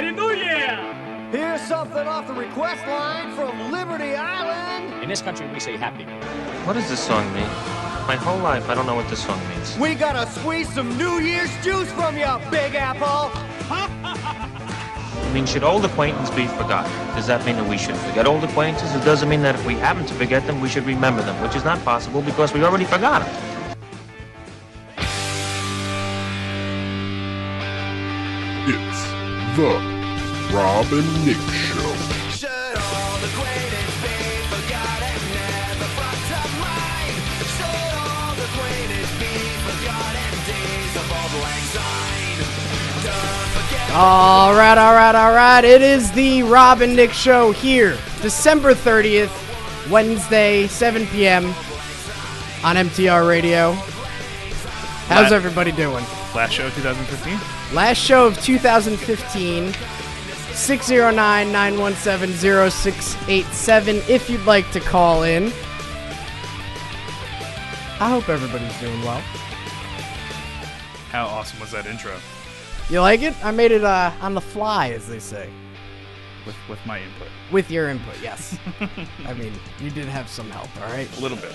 Happy New Year! Here's something off the request line from Liberty Island. In this country, we say happy. What does this song mean? My whole life, I don't know what this song means. We gotta squeeze some New Year's juice from you, Big Apple. I mean, should old acquaintance be forgotten? Does that mean that we should forget old acquaintances? It doesn't mean that if we happen to forget them, we should remember them, which is not possible because we already forgot them. It's the Rob and Nick Show. Should old acquaintance be forgotten, never brought to mind? Should old acquaintance be forgotten, days of old lang syne? Don't forget. All right. It is the Rob and Nick Show here, December 30th, Wednesday, 7 p.m. on MTR Radio. How's everybody doing? Last show of 2015? Last show of 2015, 609-917-0687 if you'd like to call in. I hope everybody's doing well. How awesome was that intro? You like it? I made it on the fly, as they say. With my input. With your input, yes. I mean, you did have some help, all right? A little bit.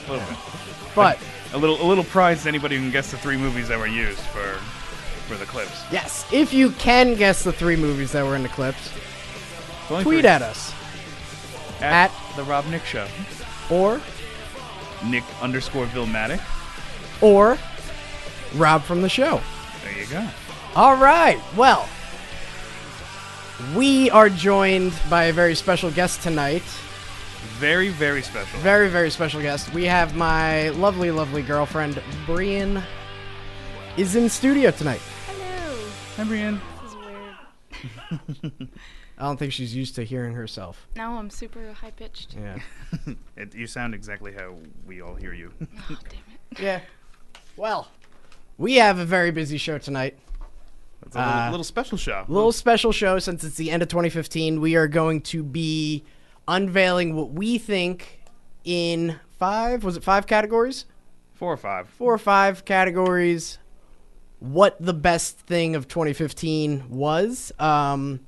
But a little prize to anybody who can guess the 3 movies that were used for the clips. yes, if you can guess the 3 movies that were in the clips, tweet at us. At the Rob Nick Show. Or Nick_Villmatic. or Rob from the show. There you go. All right. Well, we are joined by a very special guest tonight. Very, very special. Very, very special guest. We have my lovely, lovely girlfriend, Brian, is in studio tonight. Hello. Hi, Brian. This is weird. I don't think she's used to hearing herself. No, I'm super high pitched. Yeah. You sound exactly how we all hear you. Oh, damn it. Yeah. Well, we have a very busy show tonight. It's a little special show. Little special show since it's the end of 2015. We are going to be unveiling what we think in 5 categories? 4 or 5. 4 or 5 categories. What the best thing of 2015 was. A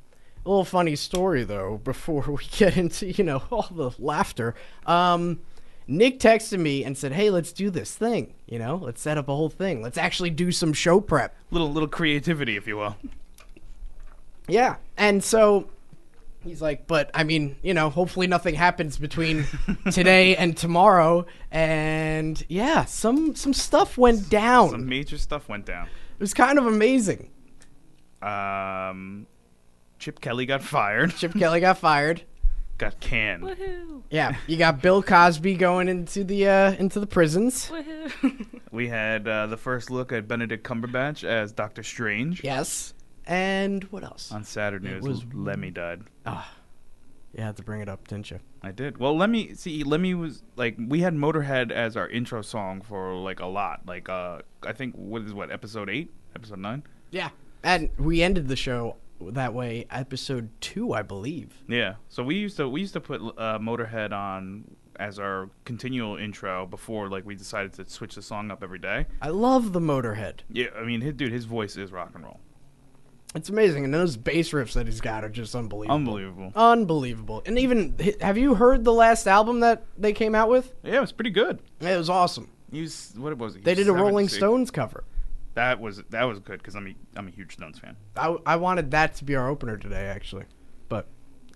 little funny story, though, before we get into, all the laughter. Nick texted me and said, hey, let's do this thing. Let's set up a whole thing. Let's actually do some show prep. Little creativity, if you will. Yeah. And so he's like, but I mean, hopefully nothing happens between today and tomorrow. And yeah, some stuff went down. Some major stuff went down. It was kind of amazing. Chip Kelly got fired. Chip Kelly got fired. Got canned. Woohoo. Yeah, you got Bill Cosby going into the prisons. Woohoo. We had the first look at Benedict Cumberbatch as Doctor Strange. Yes. And what else? On Saturday news, Lemmy died. You had to bring it up, didn't you? I did. Well, Lemmy was like, we had Motorhead as our intro song for like a lot. Like, I think episode 8, episode 9. Yeah, and we ended the show that way, episode 2, I believe. Yeah. So we used to put Motorhead on as our continual intro before we decided to switch the song up every day. I love the Motorhead. Yeah, I mean, his voice is rock and roll. It's amazing, and those bass riffs that he's got are just unbelievable. Unbelievable. And even, have you heard the last album that they came out with? Yeah, it was pretty good. It was awesome. What was it? They did a Rolling Stones cover. That was good because I'm a huge Stones fan. I wanted that to be our opener today, actually, but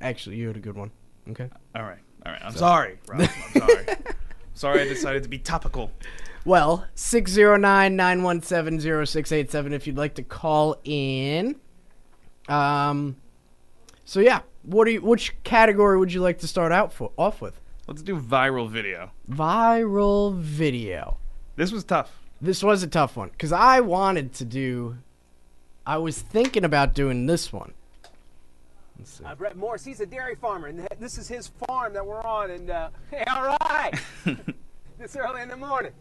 actually you had a good one. Okay. All right. I'm sorry, Rob. I'm sorry. Sorry, I decided to be topical. Well, 609-917-0687 if you'd like to call in. So yeah, which category would you like to start off with? Let's do viral video. Viral video. This was tough. This was a tough one, because I was thinking about doing this one. Let's see. Brett Morse, he's a dairy farmer, and this is his farm that we're on, and, hey, all right! This early in the morning.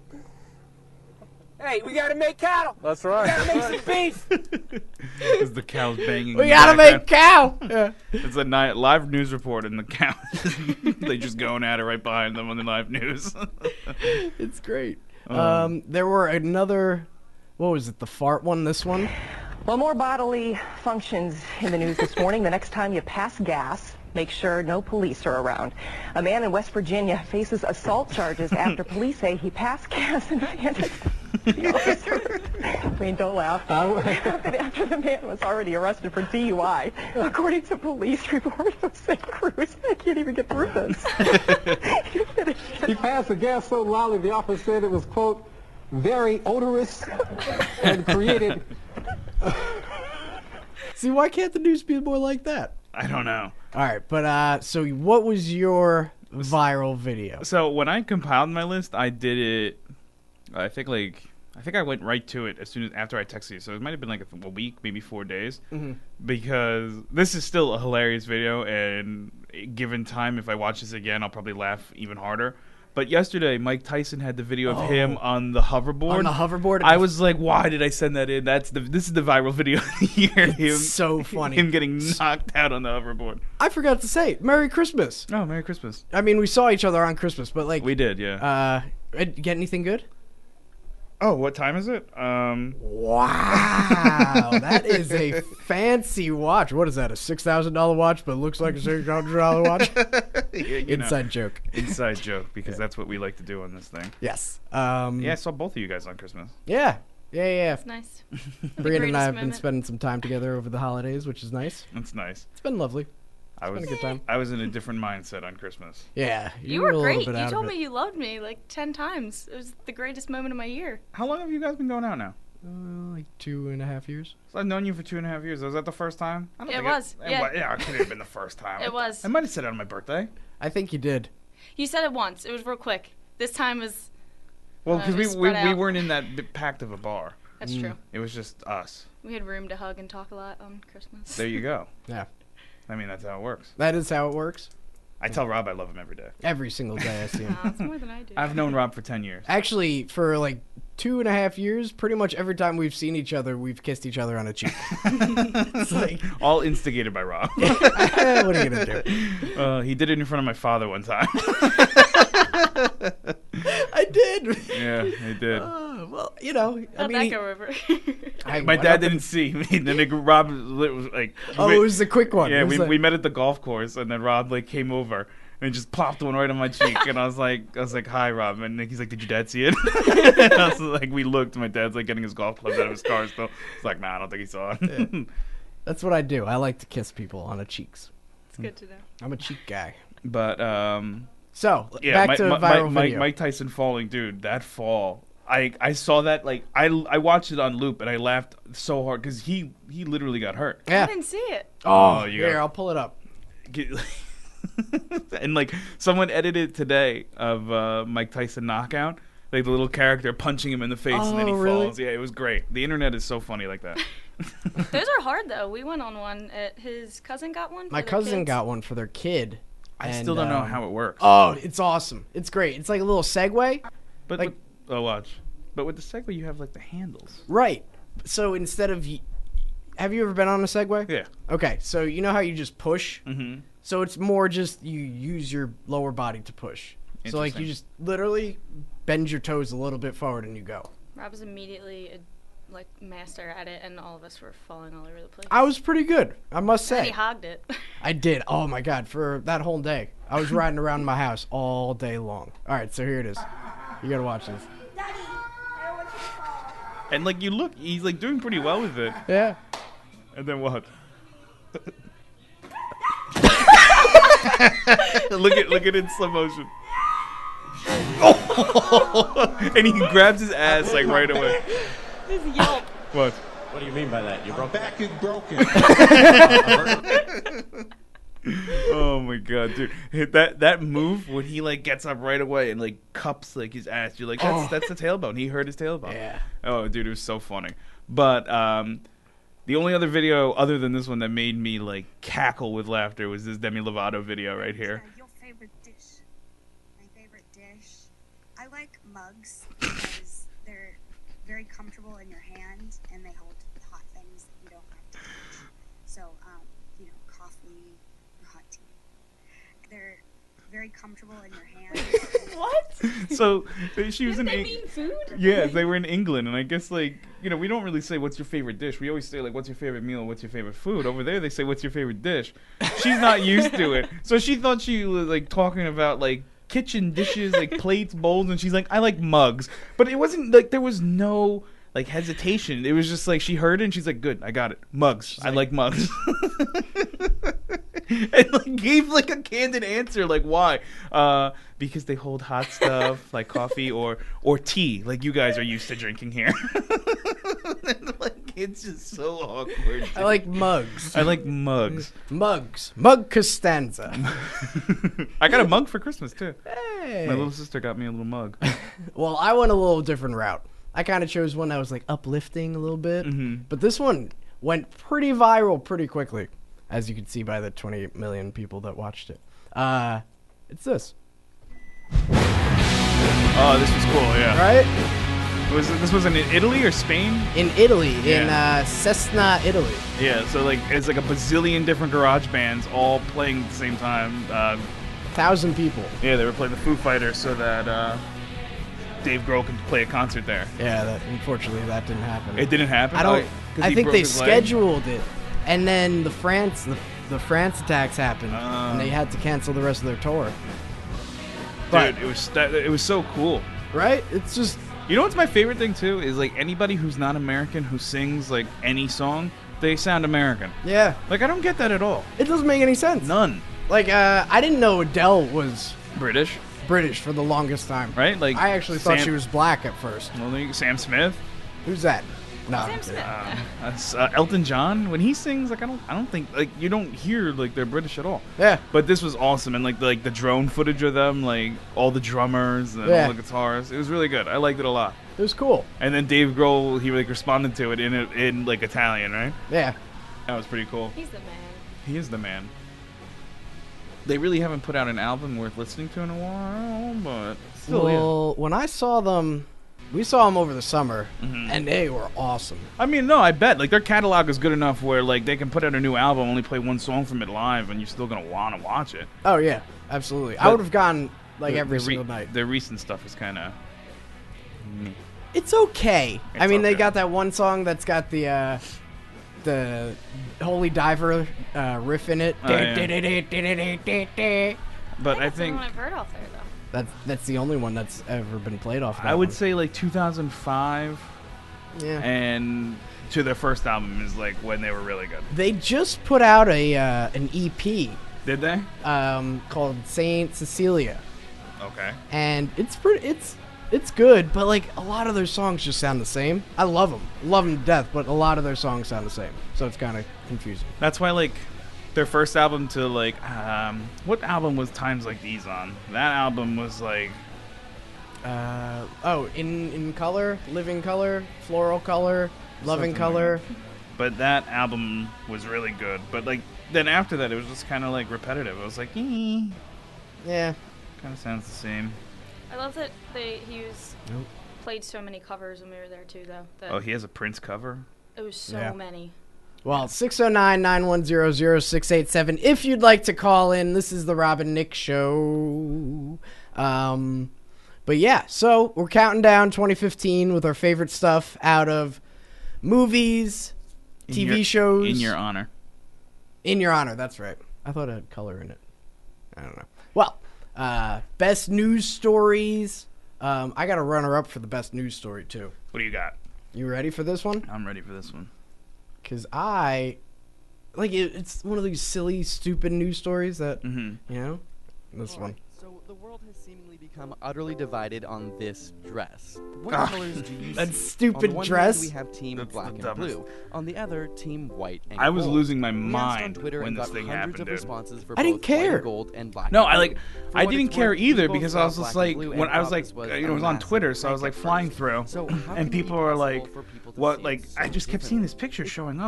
Hey, we gotta make cattle! That's right. We gotta make some beef! It's the cows banging. We gotta make cow! Yeah. It's a live news report, and the cows, they just going at it right behind them on the live news. It's great. There were another, what was it, the fart one, this one? Well, more bodily functions in the news this morning. The next time you pass gas, make sure no police are around. A man in West Virginia faces assault charges after police say he passed gas and handed the officer. I mean, don't laugh. After the man was already arrested for DUI, according to police reports of St. Cruz. I can't even get through this. He passed the gas so loudly the officer said it was, quote, very odorous and created... See, why can't the news be more like that? I don't know. All right, but so what was your viral video? So when I compiled my list, I did it. I think I went right to it as soon as after I texted you. So it might have been like a week, maybe 4 days, because this is still a hilarious video. And given time, if I watch this again, I'll probably laugh even harder. But yesterday, Mike Tyson had the video of him on the hoverboard. On the hoverboard? I was like, why did I send that in? This is the viral video of the year. It's so funny. Him getting knocked out on the hoverboard. I forgot to say, Merry Christmas. Oh, Merry Christmas. I mean, we saw each other on Christmas, but like... We did, yeah. Get anything good? Oh, what time is it? Wow, that is a fancy watch. What is that, a $6,000 watch, but looks like a $6,000 watch? Inside joke. Inside joke, because that's what we like to do on this thing. Yes. Yeah, I saw both of you guys on Christmas. Yeah. It's nice. Brianna and I have been spending some time together over the holidays, which is nice. That's nice. It's been lovely. It's been a good time. I was in a different mindset on Christmas. Yeah. You were great. You told me you loved me like 10 times. It was the greatest moment of my year. How long have you guys been going out now? Like 2.5 years. So I've known you for 2.5 years. Was that the first time? It was. Yeah, it could have been the first time. It was. I might have said it on my birthday. I think you did. You said it once. It was real quick. This time was... Well, because we weren't in that packed of a bar. That's true. It was just us. We had room to hug and talk a lot on Christmas. There you go. Yeah. I mean, that's how it works. That is how it works. I tell Rob I love him every day. Every single day I see him. That's more than I do. I've known Rob for 10 years. Actually, for like 2.5 years, pretty much every time we've seen each other, we've kissed each other on a cheek. It's like... All instigated by Rob. What are you going to do? He did it in front of my father one time. I did. Yeah, he did. Well, you know, How'd that go over? My dad didn't see me. Then Rob was like... Oh, it was the quick one. Yeah, we met at the golf course, and then Rob like came over and just plopped one right on my cheek, and I was like, hi, Rob, and he's like, did your dad see it? And I was like, we looked. My dad's like getting his golf clubs out of his car still. It's like, nah, I don't think he saw it. Yeah. That's what I do. I like to kiss people on the cheeks. It's good to know. I'm a cheek guy. But so yeah, back to viral video. Mike Tyson falling, dude. That fall. I saw that, like, I watched it on loop, and I laughed so hard because he literally got hurt. Yeah. I didn't see it. Oh, here, I'll pull it up. And like someone edited today of Mike Tyson knockout, like the little character punching him in the face and then he falls. Yeah, it was great. The internet is so funny like that. Those are hard though. We went on one. His cousin got one. My cousin got one for their kid. I still don't know how it works. Oh, it's awesome. It's great. It's like a little Segway. But like, watch. But with the Segway, you have like the handles. Right. So instead of, have you ever been on a Segway? Yeah. Okay. So you know how you just push. Mm-hmm. So it's more just you use your lower body to push. So like you just literally bend your toes a little bit forward and you go. Rob was immediately a master at it, and all of us were falling all over the place. I was pretty good, I must say. And he hogged it. I did. Oh my god, for that whole day, I was riding around my house all day long. All right, so here it is. You gotta watch this. And like he's like doing pretty well with it. Yeah. And then what? look at it in slow motion. Oh! And he grabs his ass like right away. His yelp. What? What do you mean by that? You broke back is broken. Oh my god, dude! That move when he like gets up right away and like cups like his ass. You're like, that's the tailbone. He hurt his tailbone. Yeah. Oh, dude, it was so funny. But the only other video other than this one that made me like cackle with laughter was this Demi Lovato video right here. Your favorite dish? My favorite dish? I like mugs because they're very comfortable in your hand and they hold hot things that you don't have to touch. So, coffee or hot tea. They're very comfortable in your hand. What? So she was Doesn't in that mean food? Yeah, they were in England, and I guess like we don't really say what's your favorite dish. We always say like, what's your favorite meal? What's your favorite food? Over there, they say what's your favorite dish. She's not used to it, so she thought she was like talking about like kitchen dishes, like plates, bowls, and she's like, I like mugs. But it wasn't like there was no like hesitation. It was just like she heard it and she's like, good, I got it. Mugs. I like mugs. And like gave like a candid answer, like why? Because they hold hot stuff like coffee or tea, like you guys are used to drinking here. And, like it's just so awkward. I like mugs. I like mugs. Mugs. Mug Costanza. I got a mug for Christmas too. Hey. My little sister got me a little mug. Well, I went a little different route. I kind of chose one that was like uplifting a little bit, but this one went pretty viral pretty quickly, as you can see by the 20 million people that watched it. It's this. Oh, this was cool, yeah. Right? This was in Italy or Spain? In Italy, in Cesena, Italy. Yeah, so like it's like a bazillion different garage bands all playing at the same time. 1,000 people. Yeah, they were playing the Foo Fighters so that Dave Grohl could play a concert there. Yeah, unfortunately that didn't happen. It didn't happen? I think they scheduled it, and then the France attacks happened, and they had to cancel the rest of their tour. Dude, it was so cool. Right? It's just... You know what's my favorite thing, too? Is, like, anybody who's not American who sings, like, any song, they sound American. Yeah. Like, I don't get that at all. It doesn't make any sense. None. Like, I didn't know Adele was... British for the longest time. Right? Like I actually thought she was black at first. Well, Sam Smith? Who's that? No. Sam Smith. That's Elton John. When he sings, like I don't think like you don't hear like they're British at all. Yeah. But this was awesome, and like the drone footage of them, like all the drummers and all the guitars, it was really good. I liked it a lot. It was cool. And then Dave Grohl, he like responded to it in like Italian, right? Yeah. That was pretty cool. He's the man. He is the man. They really haven't put out an album worth listening to in a while, but still. Well, when I saw them, we saw them over the summer, and they were awesome. I mean, no, I bet. Like, their catalog is good enough where, like, they can put out a new album, only play one song from it live, and you're still going to want to watch it. Oh, yeah. Absolutely. But I would have gone, like, every single night. Their recent stuff is kind of... It's okay. It's I mean, they okay. got that one song that's got the Holy Diver riff in it. Oh, yeah. But I That's the think... one I've heard off there, though. That's the only one that's ever been played off. I would say, like, 2005 and to their first album is, like, when they were really good. They just put out an EP. Did they? Called Saint Cecilia. Okay. And it's good, but like a lot of their songs just sound the same. I love them to death, but a lot of their songs sound the same, so it's kind of confusing. That's why, like, their first album to, like, what album was Times Like These on? That album was, like... In Color, Living Color, Floral Color, Loving Color. But that album was really good. But, like, then after that, it was just kind of, like, repetitive. I was like, Yeah. Kind of sounds the same. I love that played so many covers when we were there too, though. Oh, he has a Prince cover? It was so many. Well, 609-910-0687 if you'd like to call in. This is the Rob and Nick Show. But yeah, so we're counting down 2015 with our favorite stuff out of movies, TV shows. In your honor. In your honor, that's right. I thought it had color in it. I don't know. Well, best news stories. I got a runner-up for the best news story, too. What do you got? You ready for this one? I'm ready for this one. Because it's one of these silly, stupid news stories that, this one. So the world has seemingly become utterly divided on this dress. What colors do you see? That stupid on the one dress. Hand, we have team black and blue. On the other, team white and gold. I was losing my We asked on mind Twitter when and this got thing hundreds happened, of dude. responses for I didn't both white care. and gold and black No, and blue. I didn't care either we both because saw I was just black like, and blue, when and I was thought like, this was it a was on massive Twitter, so I was like blanket flying first. through, So how can and it people be are possible like, for people to what, see like, it I so just kept seeing this differently? picture showing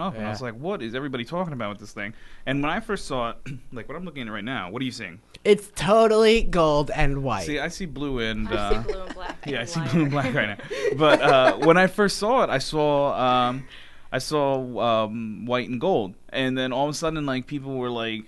up, and I was like, what is everybody talking about with this thing? And when I first saw it, like what I'm looking at right now, what are you seeing? It's totally gold and white. See, I see blue and I see blue and black. yeah, I see blue and black right now. But when I first saw it, I saw white and gold, and then all of a sudden, like people were like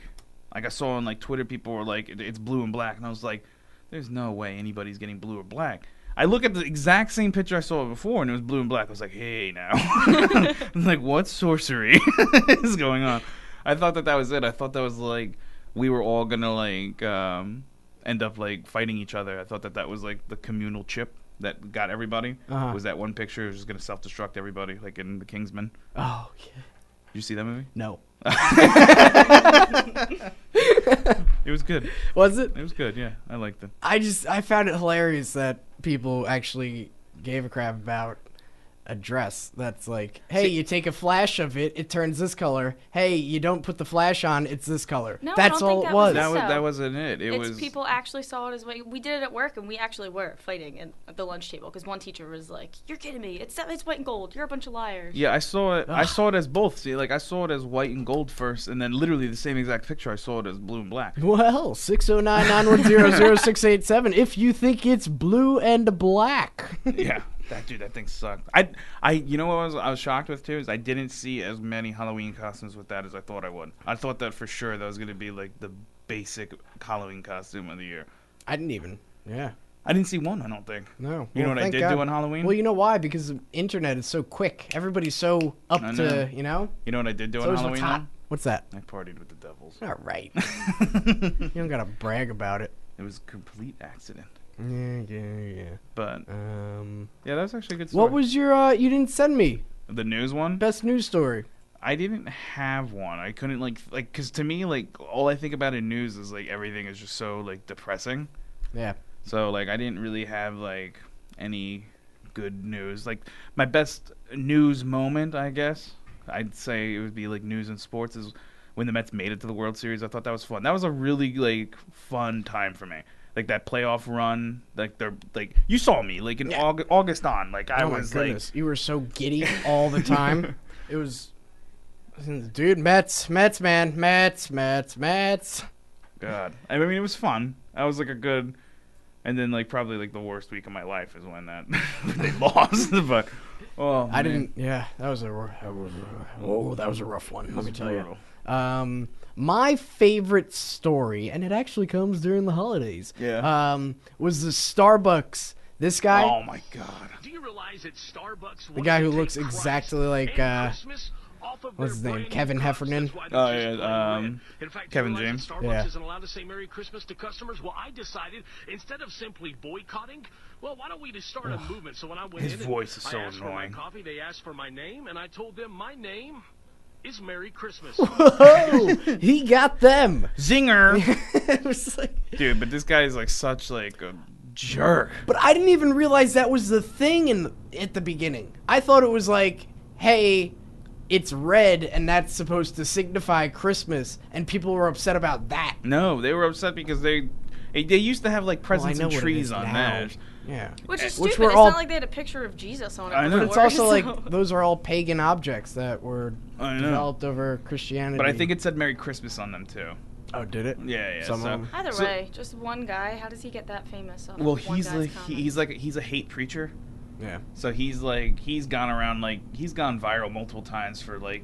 I saw on like Twitter, people were like, it's blue and black, and I was like, there's no way anybody's getting blue or black. I look at the exact same picture I saw before, and it was blue and black. I was like, hey, now. I was like, what sorcery is going on? I thought that was it. I thought that was, like, we were all going to, like, end up, like, fighting each other. I thought that was, like, the communal chip that got everybody. Was that one picture. It was just going to self-destruct everybody, like in The Kingsman. Oh, yeah. Did you see that movie? No. It was good. Was it? It was good, yeah. I liked it. I found it hilarious that people actually gave a crap about a dress that's like, hey, you take a flash of it, it turns this color. Hey, you don't put the flash on, it's this color. No, that's I don't all think it was. That wasn't it. It's people actually saw it as we did it at work, and we actually were fighting at the lunch table because one teacher was like, "You're kidding me! It's white and gold. You're a bunch of liars." Yeah, I saw it. I saw it as both. See, like I saw it as white and gold first, and then literally the same exact picture. I saw it as blue and black. Well, 609-910-0687 if you think it's blue and black. Yeah. That thing sucked. You know what I was shocked with too is I didn't see as many Halloween costumes with that as I thought I would. I thought that for sure that was gonna be like the basic Halloween costume of the year. I didn't even. Yeah. I didn't see one. I don't think. No. You know what I did do on Halloween? Well, you know why? Because the internet is so quick. Everybody's so up to, you know. You know what I did do on Halloween? What's that? I partied with the devils. All right. You don't gotta brag about it. It was a complete accident. Yeah. But yeah, that's actually a good story. What was your you didn't send me the news one? Best news story. I didn't have one. I couldn't like cuz to me like all I think about in news is like everything is just so like depressing. Yeah. So like I didn't really have like any good news. Like my best news moment, I guess, I'd say it would be like news and sports is when the Mets made it to the World Series. I thought that was fun. That was a really like fun time for me. Like that playoff run, like they're like you saw me like in August on, like I was like you were so giddy all the time. It was, dude, Mets, man, Mets. God, I mean it was fun. I was like a good, and then like probably like the worst week of my life is when that they lost. But I didn't. Yeah, that was a rough one. Let me tell you. My favorite story, and it actually comes during the holidays. Yeah. Was the Starbucks. This guy. Oh my God. Do you realize that Starbucks the guy who looks exactly like what's his name? Kevin Heffernan. Oh yeah. Kevin James. Starbucks isn't allowed to say Merry Christmas to customers. Well, I decided instead of simply boycotting, well, why don't we just start a movement? So when I went his voice is so I asked annoying. for my coffee, they asked for my name, and I told them my name is Merry Christmas. Whoa! He got them. Zinger. It was like, dude, but this guy is like such like a jerk. But I didn't even realize that was the thing at the beginning. I thought it was like, hey, it's red and that's supposed to signify Christmas, and people were upset about that. No, they were upset because they used to have like presents and trees on that. Yeah. Which is stupid. It's not like they had a picture of Jesus on it. I know. But it's also like those are all pagan objects that were developed over Christianity. But I think it said Merry Christmas on them too. Oh, did it? Yeah. Either way, just one guy. How does he get that famous? Well, he's a hate preacher. Yeah. So he's gone around he's gone viral multiple times for like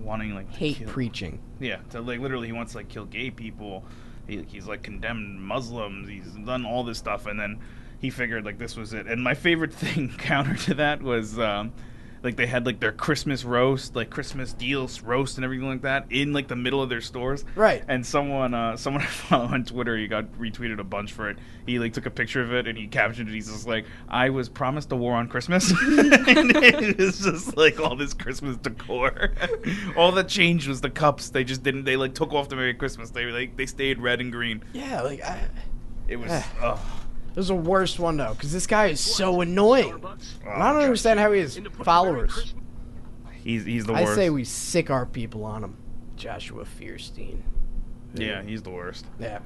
wanting like hate preaching. Yeah. So like literally he wants to like kill gay people. He's like condemned Muslims. He's done all this stuff, and then he figured like this was it. And my favorite thing counter to that was like they had like their Christmas roast, like Christmas deals roast and everything like that in like the middle of their stores. Right. And someone I follow on Twitter, he got retweeted a bunch for it. He like took a picture of it and he captioned it. He's just like, I was promised a war on Christmas. And it was just like all this Christmas decor. All that changed was the cups. They just didn't. They like took off the Merry Christmas. They stayed red and green. Yeah, like it was. It was the worst one, though, because this guy is so annoying. I don't understand how he has followers. He's the worst. I say we sick our people on him. Joshua Fierstein. Yeah, he's the worst. Yeah.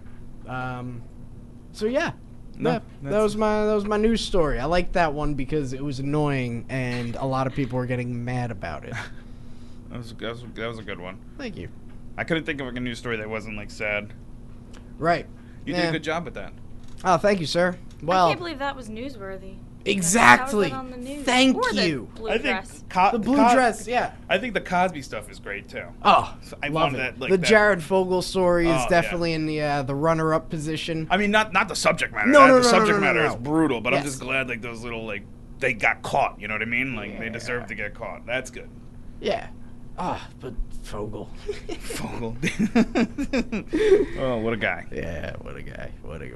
So yeah. No, that was my news story. I liked that one because it was annoying and a lot of people were getting mad about it. That was a good one. Thank you. I couldn't think of like a news story that wasn't like sad. Right. You did a good job with that. Oh, thank you, sir. Well, I can't believe that was newsworthy. Exactly. How was that on the news? Thank Or the you. blue I think dress. The blue dress, yeah. I think the Cosby stuff is great too. Oh, So I love wanted it. that, like, the that- Jared Fogle story is Oh, yeah. definitely in the runner-up position. I mean, not the subject matter. No, no, The no, subject no, no, matter no. is brutal, but I'm Yes. just glad like those little like they got caught. You know what I mean? Like they deserve to get caught. That's good. Yeah. Ah, but Fogle. Fogle. Oh, what a guy. Yeah, what a guy. What a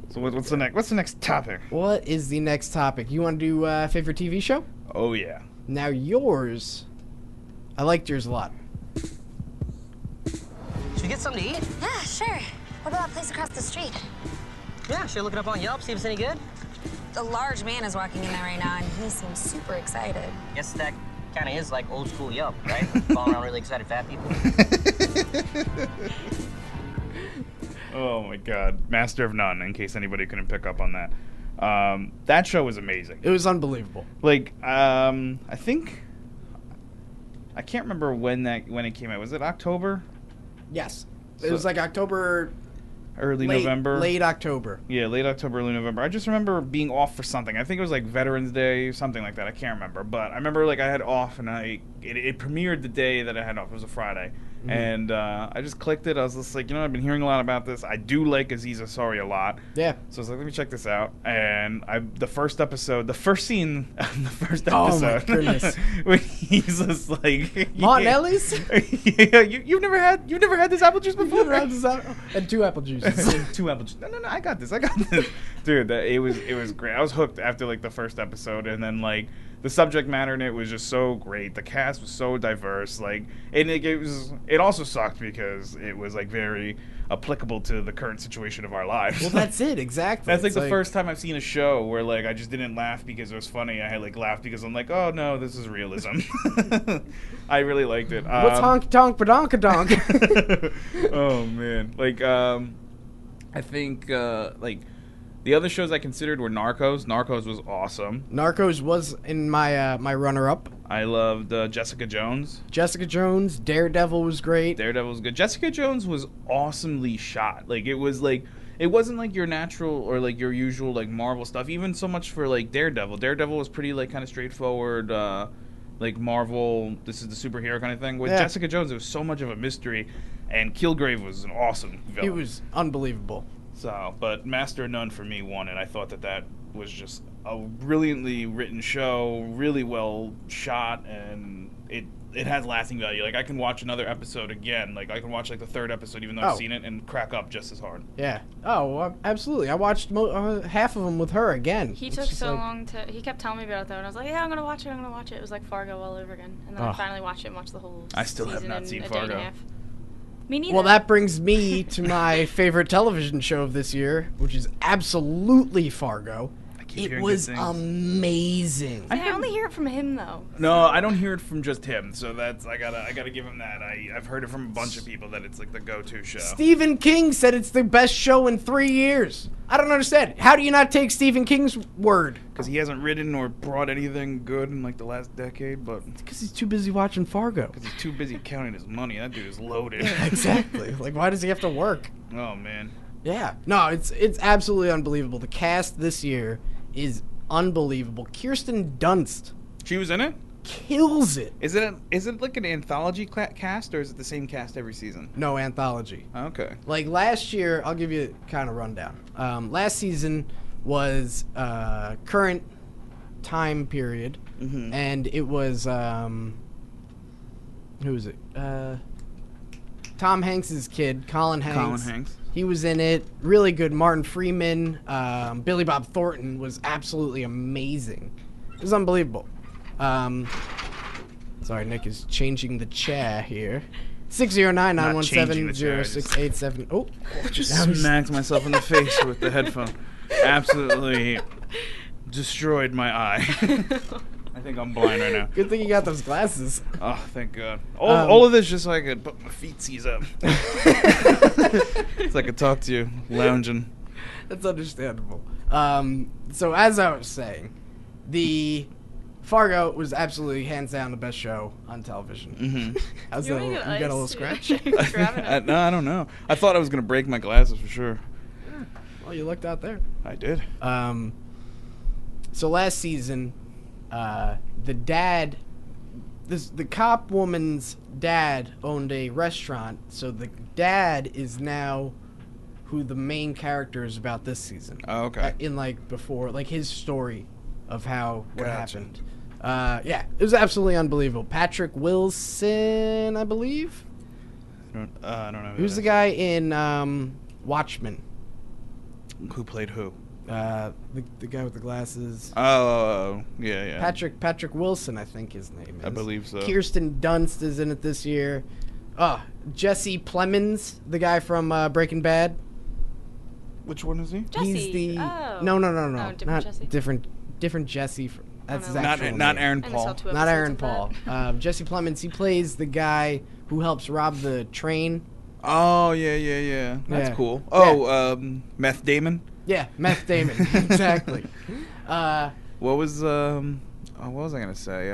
So what's the next? What's the next topic? What is the next topic? You want to do favorite TV show? Oh yeah. Now yours, I liked yours a lot. Should we get something to eat? Yeah, sure. What about that place across the street? Yeah, should I look it up on Yelp, see if it's any good? A large man is walking in there right now, and he seems super excited. Guess that kind of is like old school Yelp, right? Following around really excited fat people. Oh my God, Master of None. In case anybody couldn't pick up on that, that show was amazing. It was unbelievable. Like, I think I can't remember when it came out. Was it October? Yes. It was like October. Early November. Late October. Yeah, late October, early November. I just remember being off for something. I think it was like Veterans Day, something like that. I can't remember. But I remember like I had off and it premiered the day that I had off. It was a Friday. Mhm. And I just clicked it. I was just like, I've been hearing a lot about this. I do like Aziz Ansari a lot. Yeah. So I was like, let me check this out. And the first scene of the first episode. Oh my goodness. when he's just like Martinelli's? Yeah, you've never had this apple juice before? And 2 apple juices. 2 apple juice. No, I got this. Dude, it was great. I was hooked after like the first episode, and then like the subject matter in it was just so great. The cast was so diverse. Like, and it also sucked because it was like very applicable to the current situation of our lives. Well, that's it, exactly. That's like It's the first time I've seen a show where like I just didn't laugh because it was funny. I had like laughed because I'm like, oh no, this is realism. I really liked it. What's honky tonk badonka donk? Oh man, like I think like the other shows I considered were Narcos. Narcos was awesome. Narcos was in my my runner-up. I loved Jessica Jones. Jessica Jones, Daredevil was great. Daredevil was good. Jessica Jones was awesomely shot. Like it wasn't like your natural or like your usual like Marvel stuff. Even so much for like Daredevil. Daredevil was pretty like kind of straightforward. Like Marvel, this is the superhero kind of thing. With Jessica Jones, it was so much of a mystery, and Kilgrave was an awesome villain. It was unbelievable. So, but Master of None for me won it. I thought that was just a brilliantly written show, really well shot, and it has lasting value. Like I can watch another episode again. Like I can watch like the 3rd episode, even though I've seen it, and crack up just as hard. Yeah. Oh, well, absolutely. I watched half of them with her again. He took so long to. He kept telling me about it though, and I was like, "Yeah, I'm gonna watch it. I'm gonna watch it." It was like Fargo all over again, and then I finally watched it and watched the whole. I still have season not in seen a Fargo. Day and a half. Me neither. Well, that brings me to my favorite television show of this year, which is absolutely Fargo. It was amazing. I only hear it from him though. No, I don't hear it from just him. So that's I gotta give him that. I've heard it from a bunch of people that it's like the go-to show. Stephen King said it's the best show in 3 years. I don't understand. How do you not take Stephen King's word? Because he hasn't written or brought anything good in like the last decade, but because he's too busy watching Fargo. Because he's too busy counting his money. That dude is loaded. Yeah, exactly. Like, why does he have to work? Oh man. Yeah. No, it's absolutely unbelievable. The cast this year is unbelievable. Kirsten Dunst. She was in it? Kills it. Is it like an anthology cast, or is it the same cast every season? No, anthology. Okay. Like last year, I'll give you kind of rundown. Last season was current time period, and it was who was it? Tom Hanks's kid, Colin Hanks. Colin Hanks. He was in it. Really good. Martin Freeman, Billy Bob Thornton was absolutely amazing. It was unbelievable. Sorry, Nick is changing the chair here. 609-917-0687. Oh, just smacked myself in the face with the headphone. Absolutely destroyed my eye. I think I'm blind right now. Good thing you got those glasses. Oh, thank God. All of this just so I could put my feetsies up. So I could talk to you, lounging. That's understandable. So as I was saying, the Fargo was absolutely hands down the best show on television. Mm-hmm. How's that? You got a little scratch? No, I don't know. I thought I was gonna break my glasses for sure. Well, you looked out there. I did. So last season, the dad, the cop woman's dad owned a restaurant. So the dad is now who the main character is about this season. Oh, okay. In like before, like his story of how what happened. Yeah, it was absolutely unbelievable. Patrick Wilson, I believe. I don't know. Who's the guy in Watchmen? Who played who? The guy with the glasses. Oh, yeah. Patrick Wilson, I think his name is. I believe so. Kirsten Dunst is in it this year. Jesse Plemons, the guy from Breaking Bad. Which one is he? Jesse. He's the Oh. no, different not Jesse? different Jesse. That's his actual not name. Aaron I Paul. saw 2 Not Aaron episodes of Paul. Jesse Plemons. He plays the guy who helps rob the train. Oh yeah. That's Yeah. cool. Oh, Meth Damon. Yeah, Meth Damon. Exactly. What was what was I gonna say?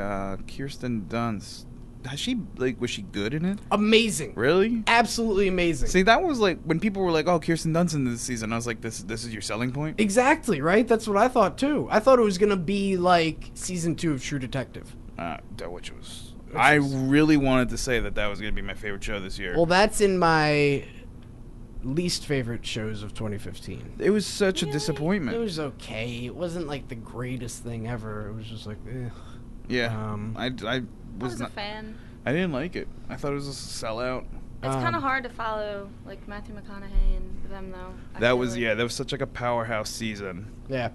Kirsten Dunst. Was she good in it? Amazing. Really? Absolutely amazing. See, that was like when people were like, "Oh, Kirsten Dunst in this season." I was like, "This is your selling point." Exactly, right? That's what I thought too. I thought it was gonna be like season 2 of True Detective. Which was. I really wanted to say that was gonna be my favorite show this year. Well, that's in my least favorite shows of 2015. It was such a disappointment. It was okay. It wasn't like the greatest thing ever. It was just like, eh. Yeah. I was a fan. I didn't like it. I thought it was a sellout. It's kind of hard to follow, like Matthew McConaughey and them though. That was such like a powerhouse season. Yeah.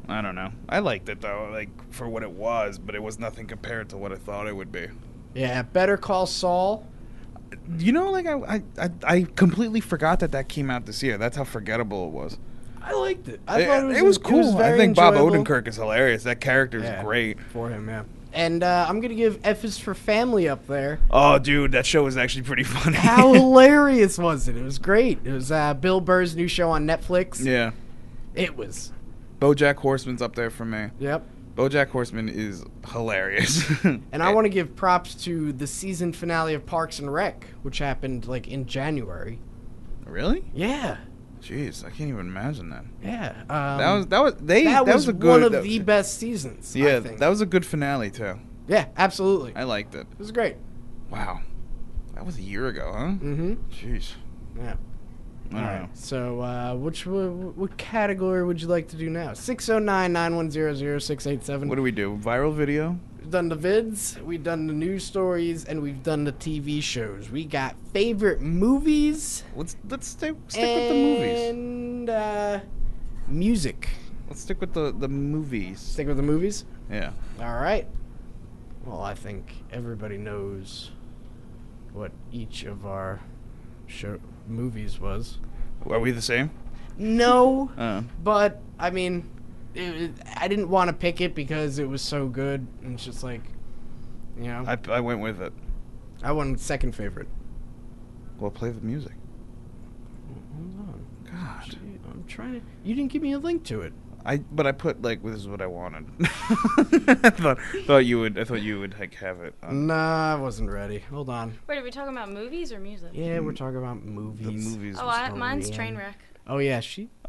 I don't know. I liked it though, like for what it was, but it was nothing compared to what I thought it would be. Yeah, Better Call Saul. You know, like I completely forgot that came out this year. That's how forgettable it was. I liked it. I thought it was cool. very I think Bob enjoyable. Odenkirk is hilarious. That character is great. For him, yeah. And I'm going to give F is for Family up there. Oh, dude, that show was actually pretty funny. How hilarious was it? It was great. It was Bill Burr's new show on Netflix. Yeah. It was. BoJack Horseman's up there for me. Yep. BoJack Horseman is hilarious. And I want to give props to the season finale of Parks and Rec, which happened like in January. Really? Yeah. Jeez, I can't even imagine that. Yeah. That was a good one of the best seasons. Yeah, I think. that was a good finale too. Yeah, absolutely. I liked it. It was great. Wow. That was a year ago, huh? Mm-hmm. Jeez. Yeah. All right. So, what category would you like to do now? 609-910-0687. What do we do? Viral video? We've done the vids, we've done the news stories, and we've done the TV shows. We got favorite movies. Let's stick with the movies. And music. Let's stick with the movies. Stick with the movies? Yeah. All right. Well, I think everybody knows what each of our movies was. Are we the same? No, Oh. but I mean, I didn't want to pick it because it was so good, and it's just like, you know. I went with it. I won second favorite. Well, play the music. Hold on. God. I'm trying to. You didn't give me a link to it. But I put like this is what I wanted. I thought you would like have it. Nah, I wasn't ready. Hold on. Wait, are we talking about movies or music? Yeah, we're talking about movies. The movies. Oh, mine's Trainwreck. Oh yeah,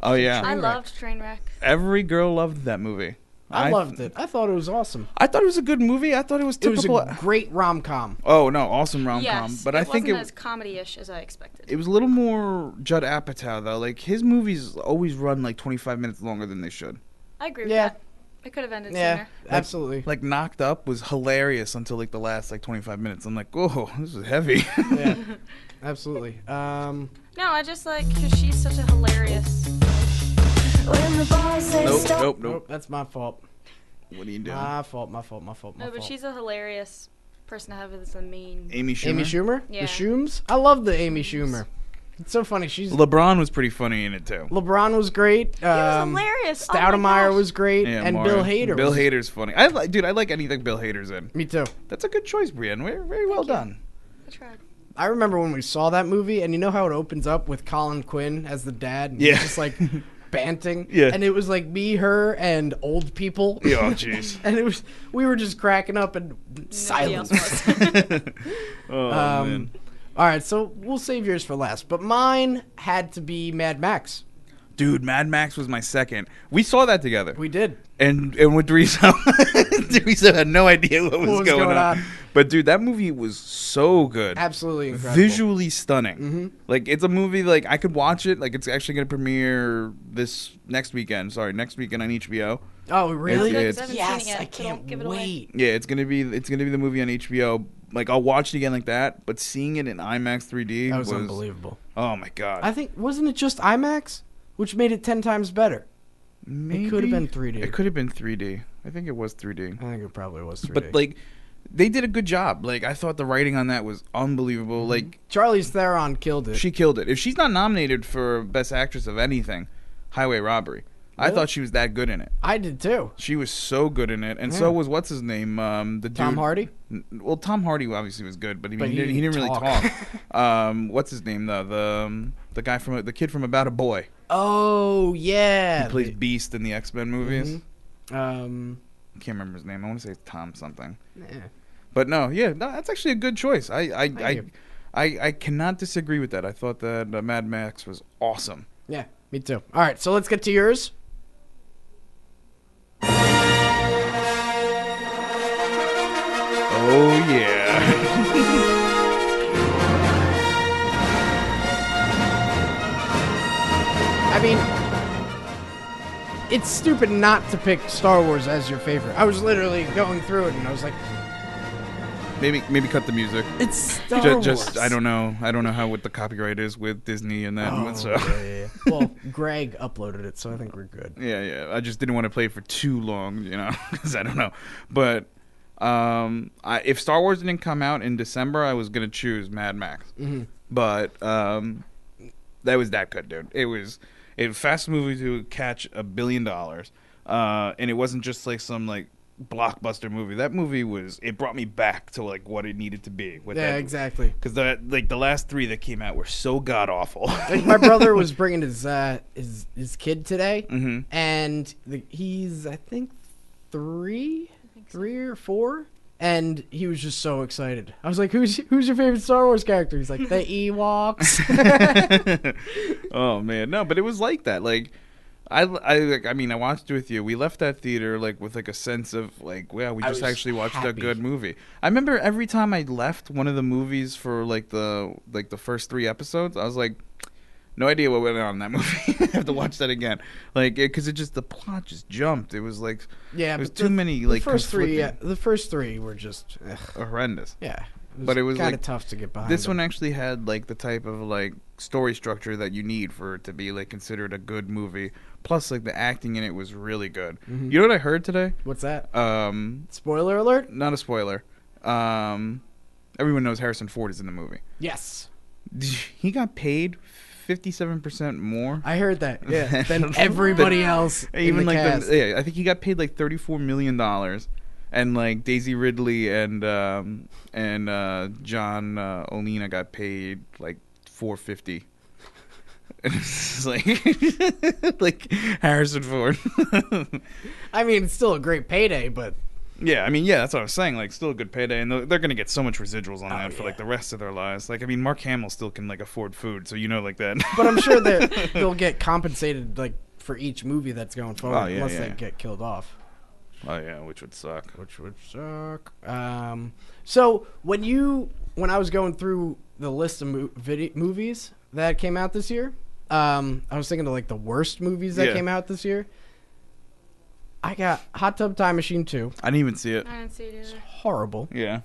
Oh yeah. I loved Trainwreck. Every girl loved that movie. I loved it. I thought it was awesome. I thought it was a good movie. I thought it was typical. It was a great rom-com. Oh no, awesome rom-com. Yes, But I think wasn't as comedy-ish as I expected. it was a little more Judd Apatow though. Like his movies always run like 25 minutes longer than they should. I agree with that. It could have ended sooner. Absolutely. Like Knocked Up was hilarious until like the last like 25 minutes. I'm like, oh, this is heavy. Yeah, absolutely. No, I just like because she's such a hilarious. Nope. That's my fault. What are you doing? My fault. No, but she's a hilarious person to have as the main. Amy Schumer. Amy Schumer? Yeah. The Schooms? I love the Amy Schumer. It's so funny. LeBron was pretty funny in it too. LeBron was great. He was hilarious. Stoudemire was great, Yeah, and Mario. Bill Hader. Bill Hader's funny. I like anything Bill Hader's in. Me too. That's a good choice, Brienne. Very well done. I tried. I remember when we saw that movie, and you know how it opens up with Colin Quinn as the dad, and Yeah. he's just like banting. Yeah. And it was like me, her, and old people. Yeah, oh, jeez. And we were just cracking up and silence. Oh man. All right, so we'll save yours for last. But mine had to be Mad Max. Dude, Mad Max was my second. We saw that together. We did. and with Dorizo, Dorizo had no idea what was going on. But dude, that movie was so good. Absolutely incredible. Visually stunning. Like it's a movie like I could watch it. Like it's actually gonna premiere next weekend on HBO. Oh really? Yes, I can't wait. Yeah, it's gonna be the movie on HBO. Like I'll watch it again like that, but seeing it in IMAX 3D was unbelievable. Oh my god! I think wasn't it just IMAX, which made it 10 times better. Maybe. It could have been 3D. It could have been 3D. I think it was 3D. I think it probably was 3D. But like, they did a good job. Like I thought the writing on that was unbelievable. Like Charlize Theron killed it. She killed it. If she's not nominated for Best Actress of anything, Highway Robbery. I thought she was that good in it. I did too. She was so good in it, and so was what's his name, the dude. Tom Hardy. Well, Tom Hardy obviously was good, but he didn't really talk. What's his name though? The guy the kid from About a Boy. Oh yeah. He plays Beast in the X-Men movies. I can't remember his name. I want to say Tom something. Yeah. But no, that's actually a good choice. I cannot disagree with that. I thought that Mad Max was awesome. Yeah, me too. All right, so let's get to yours. Oh yeah. I mean, it's stupid not to pick Star Wars as your favorite. I was literally going through it and I was like, maybe cut the music. It's Star Wars. Just I don't know what the copyright is with Disney and that. Oh, so. yeah. Well, Greg uploaded it, so I think we're good. Yeah. I just didn't want to play it for too long, because I don't know. But if Star Wars didn't come out in December, I was gonna choose Mad Max. But that was that good, dude. It was a fast movie to catch $1 billion, and it wasn't just like some like blockbuster movie. That movie it brought me back to like what it needed to be. Exactly. Because the last 3 that came out were so god awful. Like my brother was bringing his kid today, and he's I think 3 or 4, and he was just so excited. I was like, "Who's your favorite Star Wars character?" He's like, "The Ewoks." Oh man, no, but it was like that. Like I watched it with you. We left that theater like with like a sense of like, wow, we just actually watched a good movie. I remember every time I left one of the movies for like the first 3 episodes, I was like, no idea what went on in that movie. I have to watch that again, like because the plot just jumped. It was like there's too many like the first three were just horrendous. Yeah. But it was kind like of tough to get behind. This one actually had like the type of like story structure that you need for it to be like considered a good movie. Plus, like the acting in it was really good. You know what I heard today? What's that? Spoiler alert? Not a spoiler. Everyone knows Harrison Ford is in the movie. Yes. He got paid 57% more. I heard that. Yeah, than everybody else. Even in the like cast. I think he got paid like $34 million. And like Daisy Ridley and John Olina got paid like $450. And it's like Harrison Ford. I mean, it's still a great payday, but yeah, that's what I was saying. Like, still a good payday, and they're gonna get so much residuals on that for like the rest of their lives. Like, I mean, Mark Hamill still can like afford food, so like that. But I'm sure they'll get compensated like for each movie that's going forward, unless they get killed off. Oh yeah, which would suck. So when I was going through the list of movies that came out this year, I was thinking of like the worst movies that came out this year. I got Hot Tub Time Machine 2. I didn't even see it. I didn't see it either. It's horrible. Yeah.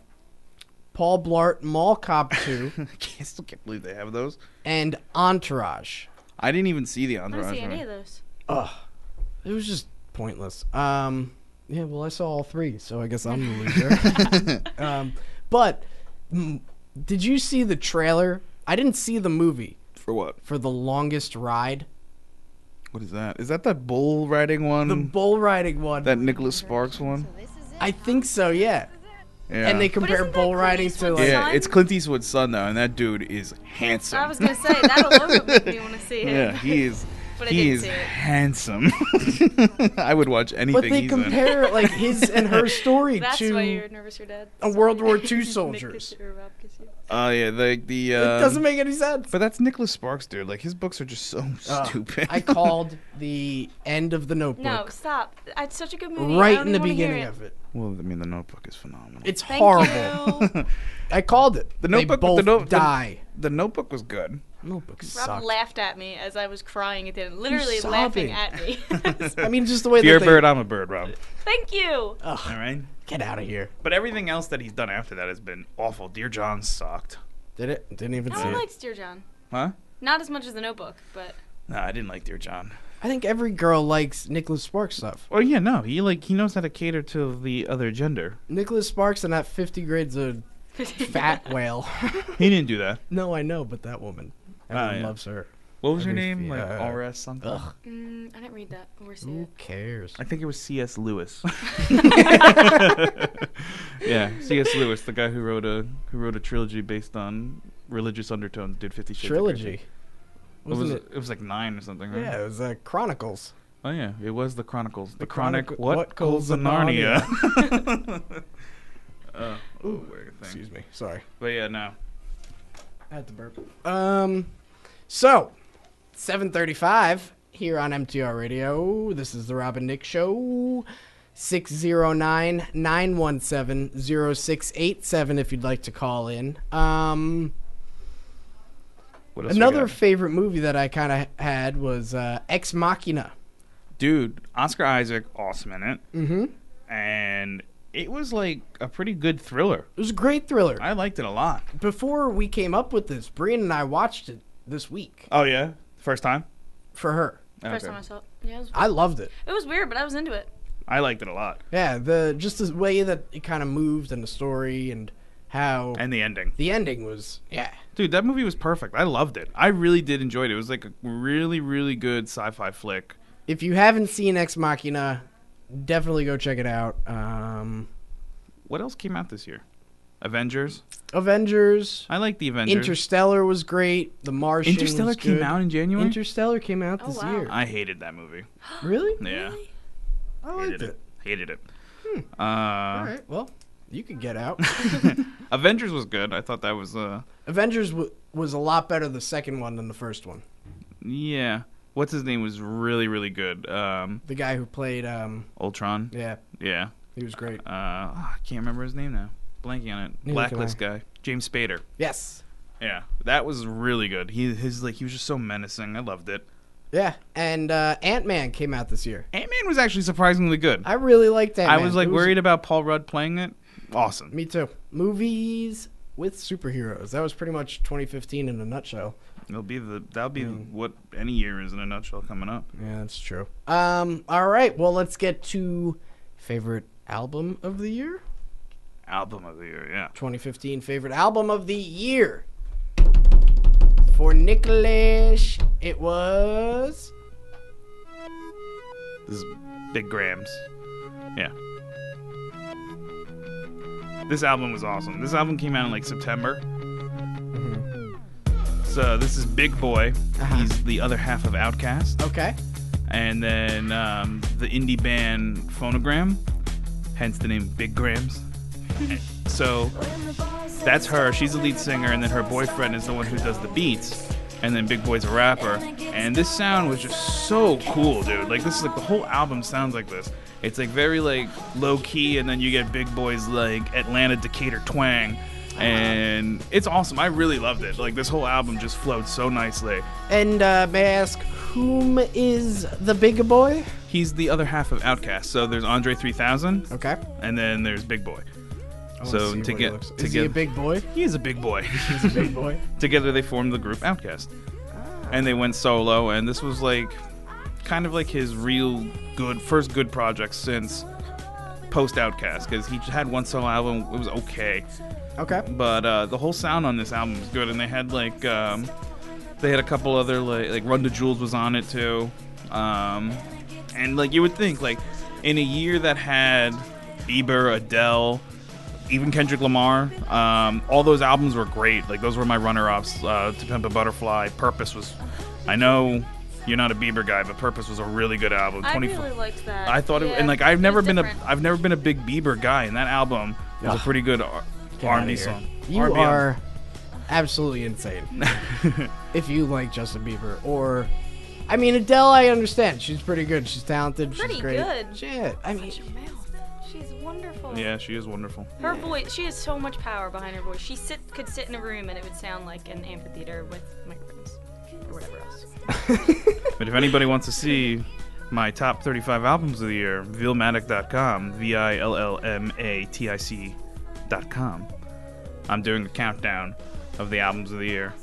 Paul Blart Mall Cop 2. I still can't believe they have those. And Entourage. I didn't even see the Entourage. I didn't see any of those. Ugh. It was just pointless. Yeah, well, I saw all 3, so I guess I'm the loser. But did you see the trailer? I didn't see the movie. For what? For The Longest Ride. What is that? Is that bull riding one? The bull riding one. That Nicholas Sparks one? I think so, yeah. Yeah. And they compare bull riding to like... Yeah, it's Clint Eastwood's son, though, and that dude is handsome. I was going to say, that alone would make me want to see it. Yeah, he is but I He didn't is see it. handsome. I would watch anything. But they he's in. compare like his and her story That's to why you're nervous you're dead. a World War II soldiers. Oh yeah, the It doesn't make any sense. But that's Nicholas Sparks, dude. Like his books are just so stupid. I called the end of The Notebook. No, stop. It's such a good movie. I Right don't in the even wanna hear beginning it. of it. Well, I mean, The Notebook is phenomenal. It's Thank horrible. you. I called it. The Notebook, they both the, no- die. The Notebook was good. Notebook Rob sucked. laughed at me as I was crying at the end, literally sobbing. laughing at me. I mean, just the way If you're that a bird, I'm a bird, Rob. Thank you. Ugh, All right. get out of here. But everything else that he's done after that has been awful. Dear John sucked. Did it? Didn't even No see one it. likes Dear John. Huh? Not as much as The Notebook, but No, I didn't like Dear John. I think every girl likes Nicholas Sparks stuff. Well, yeah, no, he knows how to cater to the other gender. Nicholas Sparks and that 50 Grades of Fat Whale. He didn't do that. No, I know, but that woman. Everyone yeah. loves her. What was her Every name? fe- Like uh, R.S. something? Ugh. I didn't read that or see Who it. cares? I think it was C.S. Lewis. Yeah, C.S. Lewis, the guy who wrote a trilogy based on religious undertones, did 50 Shades of Trilogy. Grey. Wasn't It was like 9 or something, right? Yeah, it was Chronicles. Oh yeah, it was the Chronicles. The Chronic- What What Calls Calls of of Narnia. Weird thing. Excuse me. Sorry. But yeah, no. I had to burp. So, 7:35 here on MTR Radio. This is the Rob and Nick Show. 609-917-0687 if you'd like to call in. What else we Another got? favorite movie that I kind of had was Ex Machina. Dude, Oscar Isaac, awesome in it. Mm-hmm. And it was like a pretty good thriller. It was a great thriller. I liked it a lot. Before we came up with this, Brian and I watched it this week Oh yeah? First time? for her. First Okay. time I saw it. Yeah, I loved it. it was weird, but I was into it. I liked it a lot. Yeah, just the way that it kind of moved and the story and how And the ending. the ending was, yeah. Dude, that movie was perfect. I loved it. I really did enjoy it. It was like a really, really good sci-fi flick. If you haven't seen Ex Machina, definitely go check it out. What else came out this year? Avengers. Avengers. I like the Avengers. Interstellar was great. The Martian. Interstellar was came good. out in January? Interstellar came out Oh, this wow. year. I hated that movie. Really? Yeah. I liked Hated it. Hated it. All right. Well, you could get out. Avengers was good. I thought that was Avengers was a lot better the second one than the first one. yeah. What's his name was really, really good. The guy who played Ultron. yeah, Yeah. he was great. I can't remember his name now. Blanking on it. Neither Blacklist can I. guy. James Spader. Yes. Yeah. That was really good. He was just so menacing. I loved it. Yeah, and Ant-Man came out this year. Ant-Man was actually surprisingly good. I really liked Ant-Man. I was like It worried about Paul Rudd playing it. Awesome. Me too. Movies with superheroes. That was pretty much 2015 in a nutshell. That'll be what any year is in a nutshell coming up. Yeah, that's true. All right. Well, let's get to favorite album of the year. Album of the year, yeah. 2015 favorite album of the year. For Nicholas, it was This is Big Grams. Yeah. This album was awesome. This album came out in like September. So this is Big Boy. He's the other half of Outkast. Okay. And then the indie band Phonogram, hence the name Big Grams. So that's her. She's the lead singer, and then her boyfriend is the one who does the beats. And then Big Boy's a rapper. And this sound was just so cool, dude. Like this is like the whole album sounds like this. It's like very like low key, and then you get Big Boy's like Atlanta Decatur twang. And it's awesome. I really loved it. Like this whole album just flowed so nicely. And may I ask, whom is the big boy? He's the other half of Outkast. So there's Andre 3000. Okay. And then there's Big Boy. So Is he a big boy? He is a big boy. He's a big boy. Together they formed the group Outkast. And they went solo, and this was like kind of like his real first good project since post Outkast, because he had one solo album. It was okay. Okay. But the whole sound on this album was good, and they had like they had a couple other like Run the Jewels was on it too, and like you would think like in a year that had Bieber, Adele, even Kendrick Lamar, all those albums were great. Like those were my runner-ups. To Pimp a Butterfly, Purpose was. I know You're Not a Bieber guy, but Purpose was a really good album. I really liked that. I thought it, Yeah, and like I've never been different. I've never been a big Bieber guy, and that album was a pretty good Get outta R&B here. song. You R&B are absolutely insane. If you like Justin Bieber, or I mean Adele, I understand. She's pretty good. She's talented. Pretty she's great. good. Shit. I mean, She's wonderful. Yeah, she is wonderful. Her voice, she has so much power behind her voice. She could sit in a room and it would sound like an amphitheater with microphones or whatever else. But if anybody wants to see my top 35 albums of the year, Villmatic.com, VILLMATIC.com. I'm doing a countdown of the albums of the year.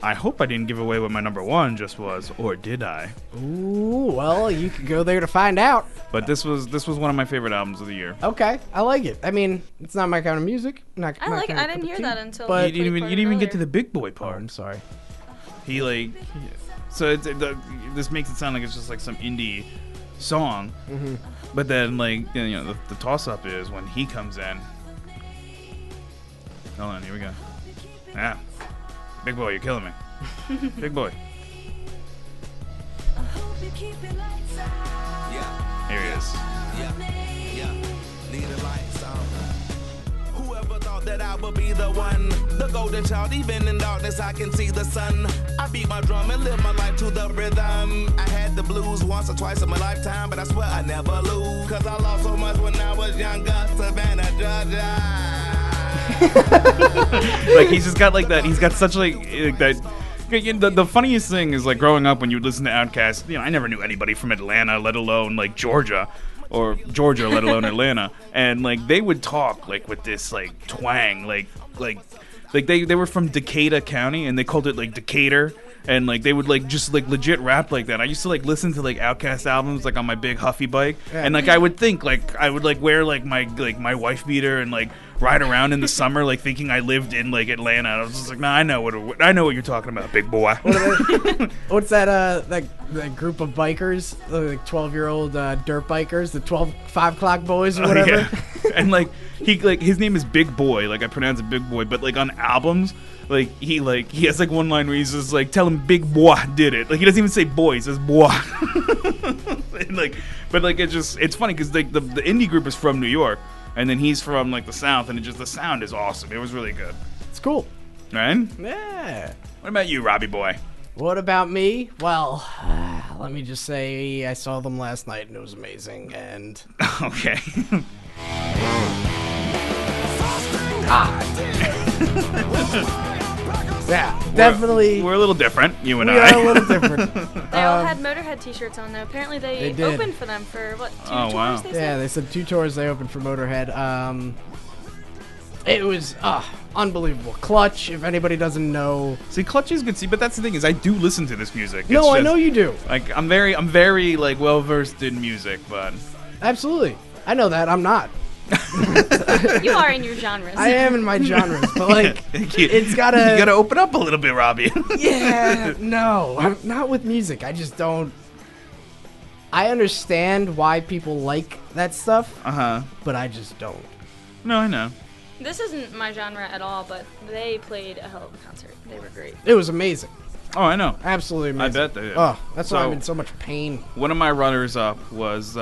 I hope I didn't give away what my number one just was, or did I? ooh, well, you could go there to find out. But this was one of my favorite albums of the year. Okay, I like it. I mean, it's not my kind of music. Not I my like it. kind I of didn't cup hear of that tea, until But you didn't even get to the big boy part. I'm sorry. He like, so this makes it sound like it's just like some indie song. Mhm. But then like the toss up is when he comes in. Hold on, here we go. Yeah, big boy, you're killing me. Big boy. Here he is. Whoever thought that I would be the one, the golden child, even in darkness I can see the sun. I beat my drum and live my life to the rhythm. I had the blues once or twice in my lifetime, but I swear I never lose, cause I lost so much when I was younger. Savannah, Georgia. Like he's just got like that. He's got such like that. The funniest thing is like growing up when you would listen to Outkast. I never knew anybody from Atlanta, let alone like Georgia, let alone Atlanta. And like they would talk like with this like twang, like they were from Decatur County and they called it like Decatur. And like they would like just like legit rap like that. I used to like listen to like Outkast albums like on my big Huffy bike, and like I would think like I would like wear like my wife beater and like ride around in the summer like thinking I lived in like Atlanta. I was just like, nah, I know what you're talking about, big boy. What's that that group of bikers, like 12-year-old dirt bikers, the 5 o'clock boys or whatever? Yeah. And like his name is Big Boy, like I pronounce it Big Boy, but like on albums. Like he has like one line where he's just like, tell him Big Boy did it. Like he doesn't even say boy, he says boy. And like, but like it's funny because like the indie group is from New York, and then he's from like the South, and the sound is awesome. It was really good. It's cool, right? Yeah. What about you, Robbie boy? What about me? Well, let me just say I saw them last night and it was amazing. And okay. Yeah, definitely. We're a little different, you and we I. are a little different. They all had Motorhead t-shirts on though. Apparently they did. opened for them for what, 2 Oh, tours wow. they Yeah, said? they said 2 tours they opened for Motorhead. It was unbelievable. Clutch, if anybody doesn't know. See, Clutch is good. See, but that's the thing is I do listen to this music. No, It's I just, know you do. Like I'm very like well versed in music, but Absolutely. I know that. I'm not. You are in your genres. I am in my genres, but like it's gotta. You gotta open up a little bit, Robbie. Yeah, no, I'm not with music. I just don't. I understand why people like that stuff. But I just don't. No, I know. This isn't my genre at all, but they played a hell of a concert. They were great. It was amazing. Oh, I know. Absolutely amazing. I bet they did. Oh, that's why I'm in so much pain. One of my runners up was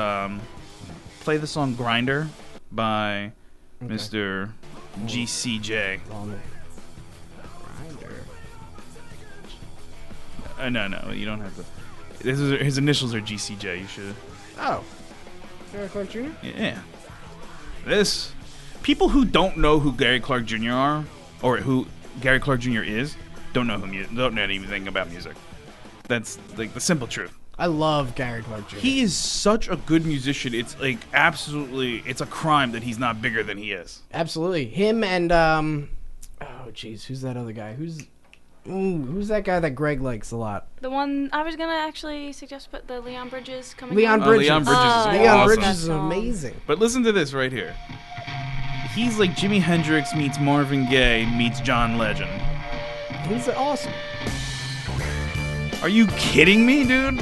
play the song Grinder by Mr. GCJ. Grinder. No, you don't have to. His initials are GCJ. You should. Oh. Gary Clark Jr.? Yeah. This. People who don't know who Gary Clark Jr. are, or who Gary Clark Jr. is, don't know anything about music. That's like the simple truth. I love Gary Clark Jr. He is such a good musician. It's like absolutely, it's a crime that he's not bigger than he is. Absolutely. Him and oh jeez, who's that other guy? Who's that guy that Greg likes a lot? The one I was gonna actually suggest, but the Leon Bridges coming. Leon on. Bridges. Leon Bridges is Leon awesome. Bridges is amazing. But listen to this right here. He's like Jimi Hendrix meets Marvin Gaye meets John Legend. He's awesome. Are you kidding me, dude?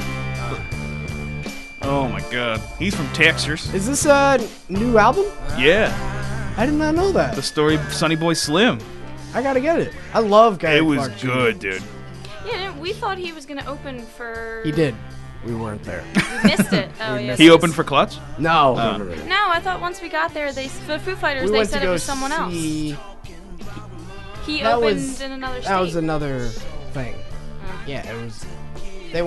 Oh my god. He's from Texas. Is this a new album? Yeah. I did not know that. The story of Sonny Boy Slim. I gotta get it. I love Gary It was Clark Jr. good, dude. Yeah, we thought he was gonna open for. He did. We weren't there. We missed it. Oh yeah. He opened for Clutch? No. No, I thought once we got there, the Foo Fighters, We they went said to it go was someone else. see- He That opened was- in another state. That was another thing. Yeah, it was. They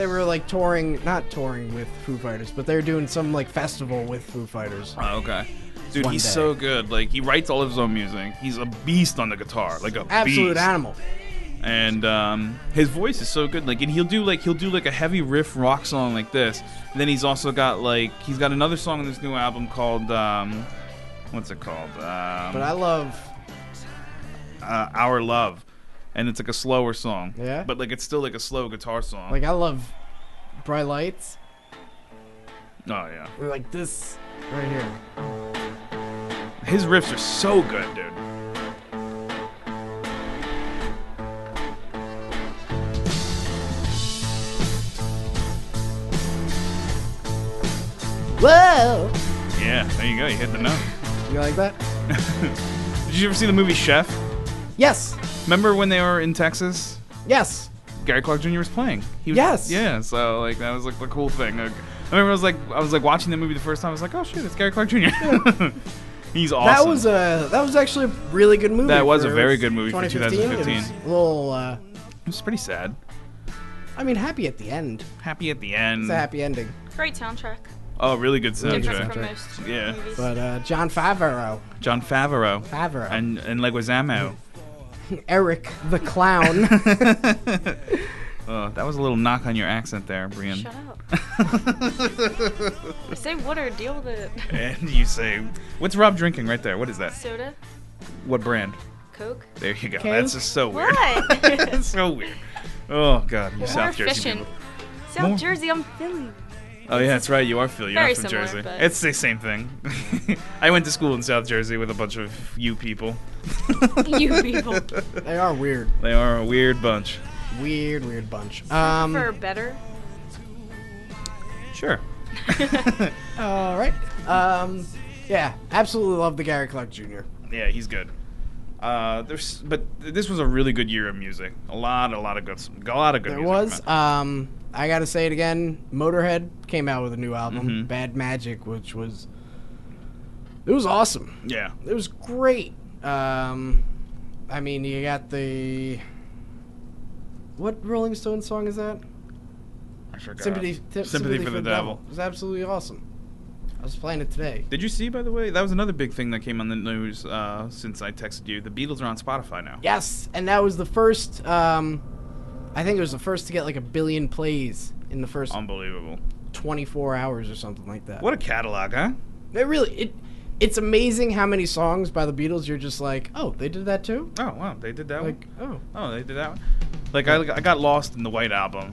were like touring, not touring with Foo Fighters, but they were doing some like festival with Foo Fighters. Oh, okay. Dude, One he's day. so good. Like, he writes all of his own music. He's a beast on the guitar, like a Absolute beast. animal. And his voice is so good. Like, and he'll do like a heavy riff rock song like this. And then he's also got he's got another song on this new album called what's it called? But I love Our Love, and it's like a slower song. Yeah? But like it's still like a slow guitar song. like I love Bright Lights. Oh yeah. Or like this right here. His riffs are so good, dude. Whoa! Yeah, there you go. You hit the note. You like that? Did you ever see the movie Chef? Yes. Remember when they were in Texas? Yes. Gary Clark Jr. was playing. He was, Yes. Yeah. So like that was like the cool thing. Like, I remember I was like watching the movie the first time. I was like, oh shit, it's Gary Clark Jr. He's awesome. That was actually a really good movie. That was a for very good movie for 2015. It was a little. It was pretty sad. I mean, happy at the end. Happy at the end. It's a happy ending. Great soundtrack. Oh, really good soundtrack. Different from most Yeah. movies. But John Favreau. John Favreau. And Leguizamo. Eric the Clown. That was a little knock on your accent there, Brian. Shut up. I say water, deal with it. And you say, what's Rob drinking right there? What is that? Soda? What brand? Coke? There you go. Okay. That's just so weird. What? That's so weird. Oh, God. You More South Jersey efficient. people. South More- Jersey, I'm Philly. Oh, yeah, that's right. You are Philly. You're Very not from similar, Jersey. but- It's the same thing. I went to school in South Jersey with a bunch of you people. You people. They are weird. They are a weird bunch. Weird bunch. For better? Sure. All right. Yeah, absolutely love the Gary Clark Jr. Yeah, he's good. But this was a really good year of music. A lot of good There music. was. I gotta say it again. Motorhead came out with a new album, Mhm. Bad Magic, which was. It was awesome. Yeah. It was great. I mean, you got the. What Rolling Stones song is that? I forgot. Sympathy for the Devil. It was absolutely awesome. I was playing it today. Did you see, by the way? That was another big thing that came on the news since I texted you. The Beatles are on Spotify now. Yes, and that was the first. I think it was the first to get like 1 billion plays in the first Unbelievable. 24 hours or something like that. What a catalog, huh? It's amazing how many songs by the Beatles you're just like, oh, they did that too? Oh, wow, they did that Like, one? Oh, they did that one? Like, I got lost in the White Album.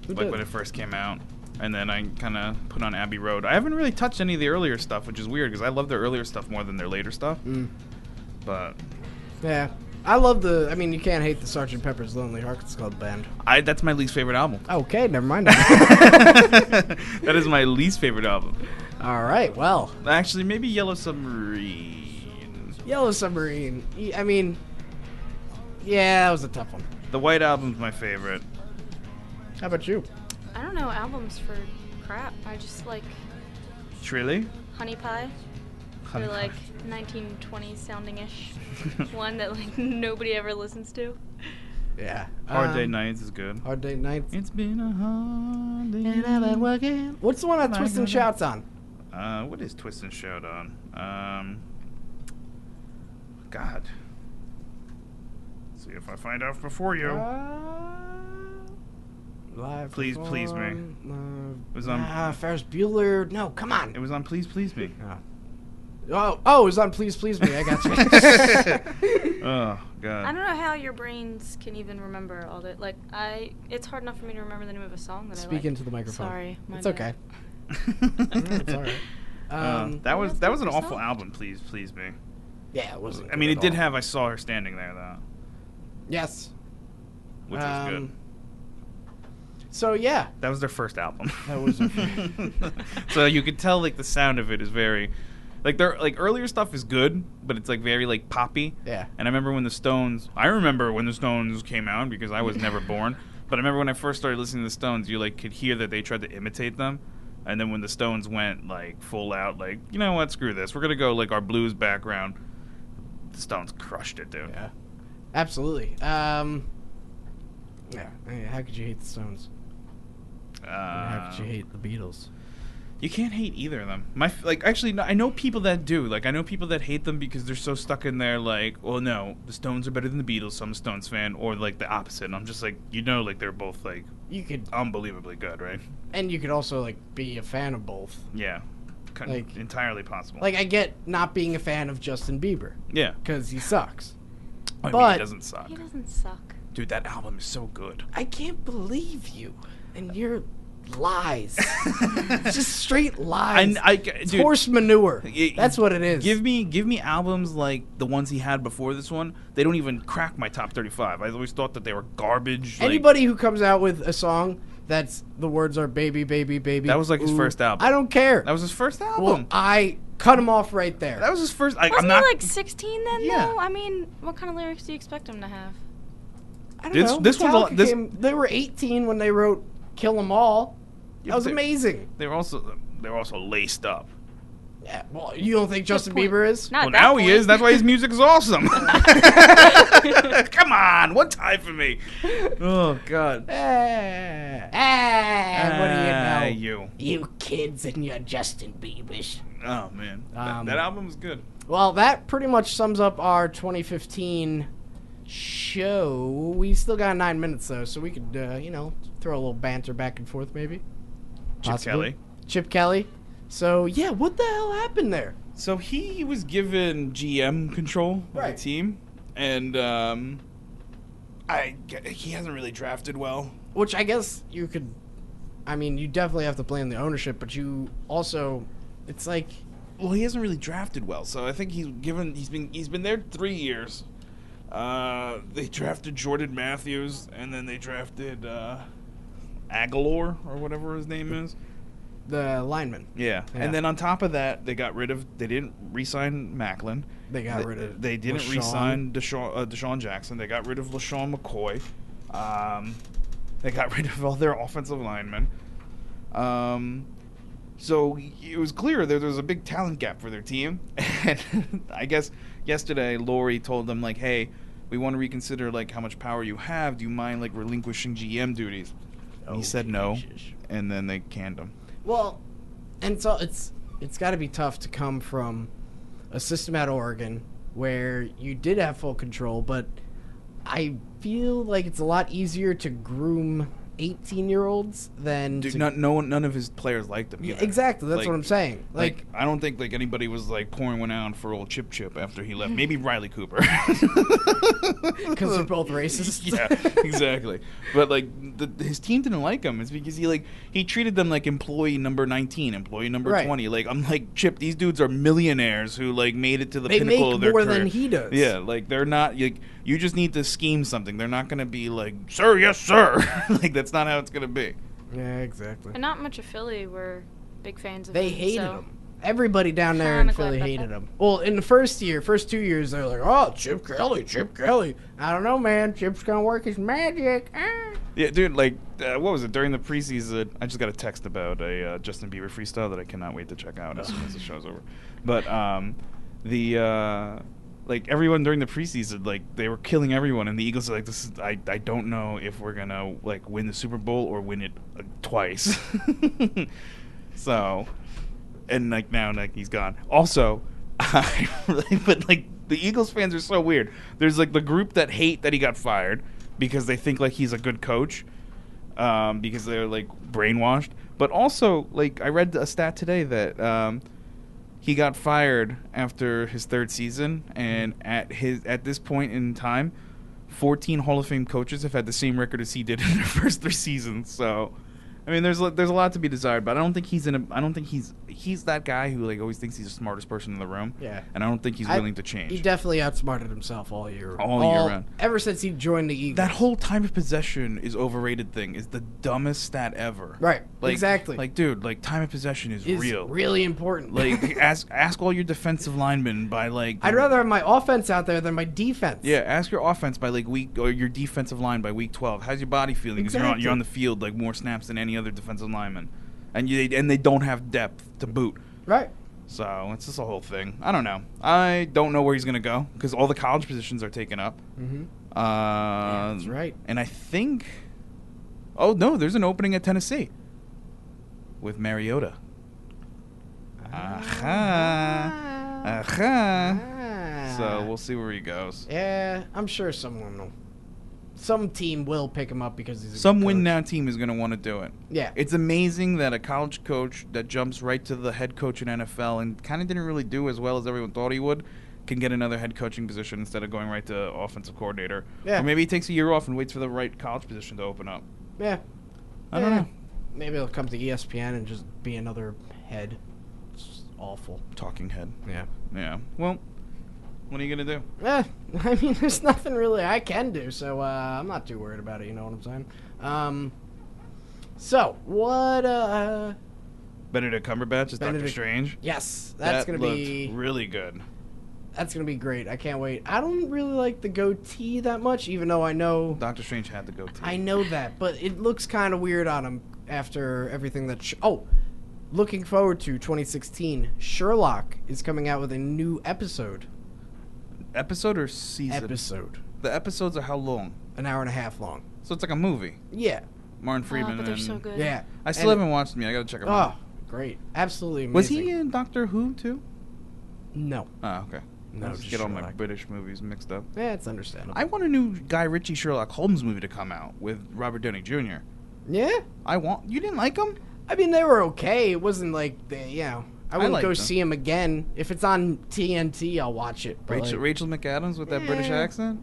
Who Like, did? when it first came out. And then I kind of put on Abbey Road. I haven't really touched any of the earlier stuff, which is weird, because I love their earlier stuff more than their later stuff. But Yeah. I love I mean, you can't hate the Sgt. Pepper's Lonely Hearts Club Band. that's my least favorite album. Okay, never mind. That is my least favorite album. All right, well. Actually, maybe Yellow Submarine. Yellow Submarine. I mean, yeah, that was a tough one. The White Album's my favorite. How about you? I don't know albums for crap. I just like Really? Honey Pie. Honey Or like 1920s sounding-ish. One that like nobody ever listens to. Yeah. Hard Day Nights is good. Hard Day Nights. It's been a hard day. And I've been working. What's the one that Twist and Shout's on? What is Twist and Shout on? God. See if I find out before you. Live Please Please Me. It was on. Ferris Bueller. No, come on. It was on Please Please Me. Oh, it was on Please Please Me. I got you. Oh God. I don't know how your brains can even remember all that. Like it's hard enough for me to remember the name of a song that I like. Speak into the microphone. Sorry, my It's bad. okay. It's all right. That was an awful album. Please Please Me. Yeah, it wasn't. I mean, good it did at all. have I Saw Her Standing There though. Yes. Which was good. So yeah, That was their first album. That was their So you could tell like the sound of it is very Like their like earlier stuff is good, but it's like very like poppy. Yeah. And I remember when the Stones came out because I was never born. But I remember when I first started listening to the Stones, you like could hear that they tried to imitate them. And then when the Stones went like full out, like, you know what, screw this, we're gonna go like our blues background. The Stones crushed it, dude. Yeah. Absolutely. Yeah. I mean, how could you hate the Stones? How could you hate the Beatles? You can't hate either of them. Actually, no, I know people that do. Like, I know people that hate them because they're so stuck in there, like, well, no, the Stones are better than the Beatles, so I'm a Stones fan, or, like, the opposite. And I'm just like, like, they're both, like, unbelievably good, right? And you could also, like, be a fan of both. Yeah. Like, entirely possible. Like, I get not being a fan of Justin Bieber. Yeah. Because he sucks. I mean, he doesn't suck. He doesn't suck. Dude, that album is so good. I can't believe you and your lies. It's just straight lies. It's dude, horse manure. That's what it is. Give me albums like the ones he had before this one. They don't even crack my top 35. I always thought that they were garbage. Anybody who comes out with a song that's the words are baby, baby, baby. That was like his first album. I don't care. That was his first album. Well, I cut him off right there. That was his first. Wasn't he like 16 then? Yeah. Though? I mean, what kind of lyrics do you expect him to have? I don't know. This one's they were 18 when they wrote "Kill 'Em All." That was amazing. They were also laced up. Yeah. Well, you don't think Justin Bieber is? Well, now he is. That's why his music is awesome. Come on, one time for me. Oh God. What do you know? You. You kids and your Justin Biebers. Oh man, that album is good. Well, that pretty much sums up our 2015 show. We still got 9 minutes though, so we could, throw a little banter back and forth maybe. Chip Kelly. So yeah, what the hell happened there? So he was given GM control of the team, and he hasn't really drafted well. Which I guess you could. I mean, you definitely have to blame the ownership, but you also, it's like, well, he hasn't really drafted well. So I think he's been there 3 years. They drafted Jordan Matthews, and then they drafted Aguilar or whatever his name is. The lineman. Yeah. And then on top of that, they didn't re-sign Macklin. They didn't re-sign Deshaun Jackson. They got rid of LaShawn McCoy. They got rid of all their offensive linemen. So it was clear that there was a big talent gap for their team. And I guess yesterday, Laurie told them, like, hey, we want to reconsider, like, how much power you have. Do you mind, like, relinquishing GM duties? And he said no, and then they canned him. Well, and so it's got to be tough to come from a system at Oregon where you did have full control, but I feel like it's a lot easier to groom 18-year-olds than none of his players liked him. Yeah, exactly. That's what I'm saying. Like, I don't think like anybody was like pouring one out for old Chip after he left. Maybe Riley Cooper, because they're both racist. Yeah, exactly. But like his team didn't like him. It's because he treated them like employee number 19, employee number 20. Like, I'm like, Chip, these dudes are millionaires who like made it to the pinnacle of their career. They make more than he does. Yeah, like they're not like, you just need to scheme something. They're not going to be like, sir, yes, sir. Like, that's not how it's going to be. Yeah, exactly. And not much of Philly were big fans of him. They hated him. Everybody down there in Philly hated him. Well, in the first 2 years, they were like, oh, Chip Kelly. I don't know, man. Chip's going to work his magic. Yeah, dude, like, what was it? During the preseason, I just got a text about a Justin Bieber freestyle that I cannot wait to check out as soon as the show's over. But like, everyone during the preseason, like, they were killing everyone, and the Eagles are like, I don't know if we're gonna like win the Super Bowl or win it twice. So, and like now, like, he's gone. Also, but like the Eagles fans are so weird. There's like the group that hate that he got fired because they think like he's a good coach, because they're like brainwashed. But also, like, I read a stat today that he got fired after his third season, and at this point in time, 14 Hall of Fame coaches have had the same record as he did in their first 3 seasons. So, I mean, there's a lot to be desired, but I don't think he's that guy who like always thinks he's the smartest person in the room. Yeah. And I don't think he's willing to change. He definitely outsmarted himself all year round. Ever since he joined the Eagles. That whole time of possession is overrated thing is the dumbest stat ever. Right. Like, exactly. Like, dude, like time of possession is real. Really important. Like, ask all your defensive linemen by like. I'd rather have my offense out there than my defense. Yeah, ask your offense by like or your defensive line by week 12. How's your body feeling? Because you're on the field like more snaps than any other defensive lineman, and they don't have depth to boot. Right. So it's just a whole thing. I don't know. I don't know where he's gonna go because all the college positions are taken up. Mm-hmm. Yeah, that's right. And I think, oh no, there's an opening at Tennessee with Mariota. So we'll see where he goes. Yeah, I'm sure some team will pick him up because he's some win now team is going to want to do it. Yeah. It's amazing that a college coach that jumps right to the head coach in NFL and kind of didn't really do as well as everyone thought he would can get another head coaching position instead of going right to offensive coordinator. Yeah. Or maybe he takes a year off and waits for the right college position to open up. Yeah. I don't know. Maybe he'll come to ESPN and just be another head. It's awful. Talking head. Yeah. Yeah. Well, what are you going to do? I mean, there's nothing really I can do, so I'm not too worried about it, you know what I'm saying? So, what, Benedict Cumberbatch is Doctor Strange? Yes, that's going to be... really good. That's going to be great. I can't wait. I don't really like the goatee that much, even though I know... Doctor Strange had the goatee. I know that, but it looks kind of weird on him after everything that... looking forward to 2016. Sherlock is coming out with a new episode. Episode or season? Episode. The episodes are how long? An hour and a half long. So it's like a movie. Yeah. Martin Freeman. But they're so good. Yeah. I still haven't watched them yet. I gotta check them out. Oh, great. Absolutely amazing. Was he in Doctor Who too? No. Oh, okay. No, I just just get all my Sherlock. British movies mixed up. Yeah, it's understandable. I want a new Guy Ritchie Sherlock Holmes movie to come out with Robert Downey Jr. Yeah? You didn't like them? I mean, they were okay. It wasn't like, I wouldn't liked go them. see them again. If it's on TNT, I'll watch it. But Rachel McAdams with that British accent?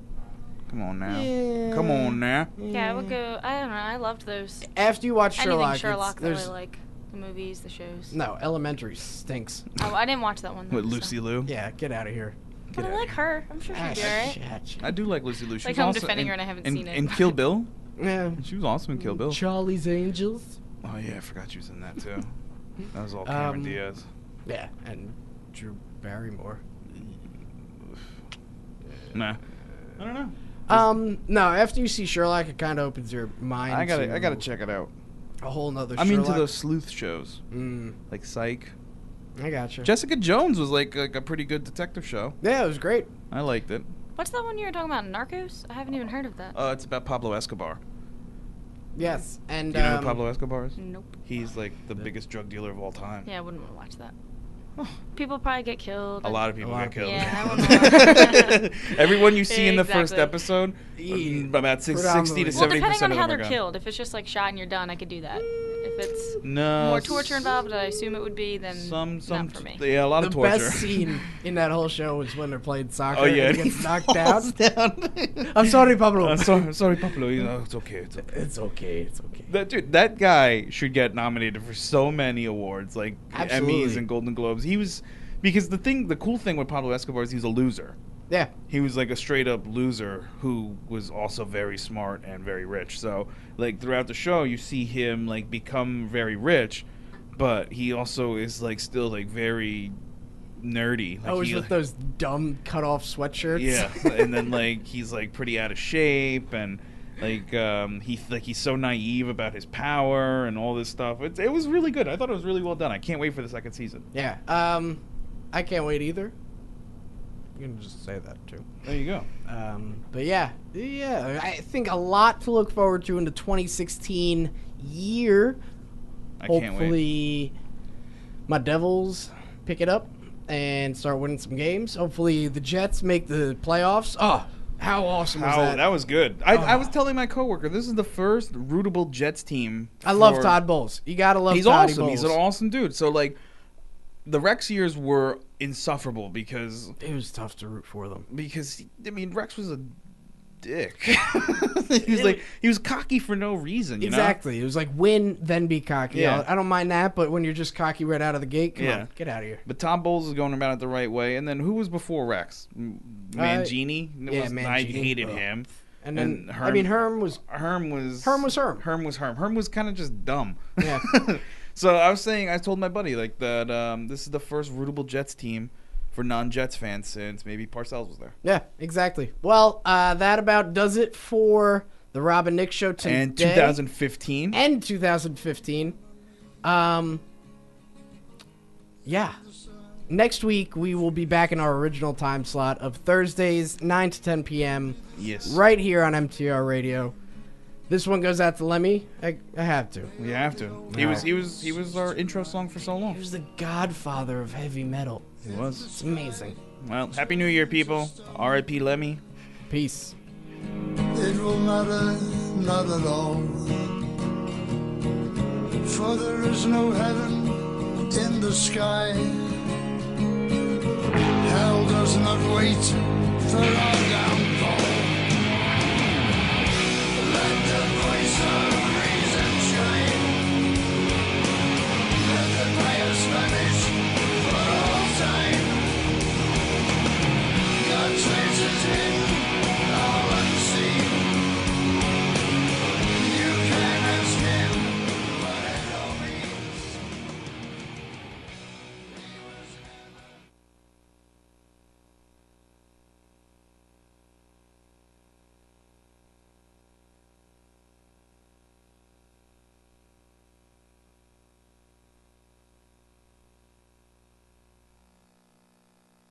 Come on now. Yeah. Come on now. Yeah, I would go. I don't know. I loved those. After you watch Sherlock, Anything Sherlock that I there's... like. The movies, the shows. No, Elementary stinks. Oh, I didn't watch that one. With Lucy Liu? Yeah, get out of here. But I like her. I'm sure she'd be alright. I do like Lucy Liu. She Like was I'm also defending in, her and I haven't in, seen it. in Kill Bill? Yeah. She was awesome in Kill Bill. Charlie's Angels. Oh, yeah, I forgot she was in that, too. That was all Cameron Diaz. Yeah, and Drew Barrymore. Nah. I don't know. No, after you see Sherlock, it kind of opens your mind. I gotta check it out. A whole nother I'm Sherlock. into those sleuth shows. Like Psych. I gotcha. Jessica Jones was like a pretty good detective show. Yeah, it was great. I liked it. What's that one you were talking about? Narcos? I haven't even heard of that. It's about Pablo Escobar. Yes, and Do you know who Pablo Escobar is? Nope. He's like the biggest drug dealer of all time. Yeah, I wouldn't want to watch that. People probably get killed. A lot of people get killed. Yeah, I wouldn't watch Everyone you see in the first Exactly. episode, about 60 to 70% Well, depending on of how them they're are gone. killed. If it's just like shot and you're done, I could do that. If it's No, more torture involved, I assume it would be, then some not for me. Yeah, a lot of The torture. best scene in that whole show was when they're playing soccer. Oh, yeah, and he gets he knocked falls down. I'm sorry, Pablo. Sorry, Pablo. You know, it's okay. It's okay. It's okay. It's okay. That guy should get nominated for so many awards, like Absolutely. Emmys and Golden Globes. He was because the cool thing with Pablo Escobar is he's a loser. Yeah. He was like a straight up loser who was also very smart and very rich. So like throughout the show you see him like become very rich, but he also is like still like very nerdy. Like, Always with those dumb cut off sweatshirts. Yeah. And then like he's like pretty out of shape and like he's so naive about his power and all this stuff. It was really good. I thought it was really well done. I can't wait for the second season. Yeah. I can't wait either. You can just say that too. There you go. But yeah, I think a lot to look forward to in the 2016 year. I can't wait. Hopefully, my Devils pick it up and start winning some games. Hopefully, the Jets make the playoffs. Oh, how awesome was that? That was good. I was telling my coworker this is the first rootable Jets team. I love Todd Bowles. You gotta love. He's Toddy awesome. Bowles. He's an awesome dude. So like, the Rex years were insufferable because it was tough to root for them. Because I mean, Rex was a dick. He was cocky for no reason. You know? Exactly. It was like win, then be cocky. Yeah. I don't mind that, but when you're just cocky right out of the gate, come on, get out of here. But Tom Bowles is going about it the right way. And then who was before Rex? Mangini? Mangini. I hated him. And then Herm was Herm was kind of just dumb. Yeah. So I told my buddy like that this is the first rootable Jets team for non-Jets fans since maybe Parcells was there. Yeah, exactly. Well, that about does it for the Rob and Nick show today. And 2015. And 2015. Yeah. Next week, we will be back in our original time slot of Thursdays, 9 to 10 p.m. Yes. Right here on MTR Radio. This one goes out to Lemmy. I have to. We have to. He was our intro song for so long. He was the godfather of heavy metal. He was. It's amazing. Well, Happy New Year, people. R.I.P. Lemmy. Peace. It will matter not at all, for there is no heaven in the sky. Hell does not wait for our downfall. Let the voice of reason shine. Let the past vanish for all time. God traces in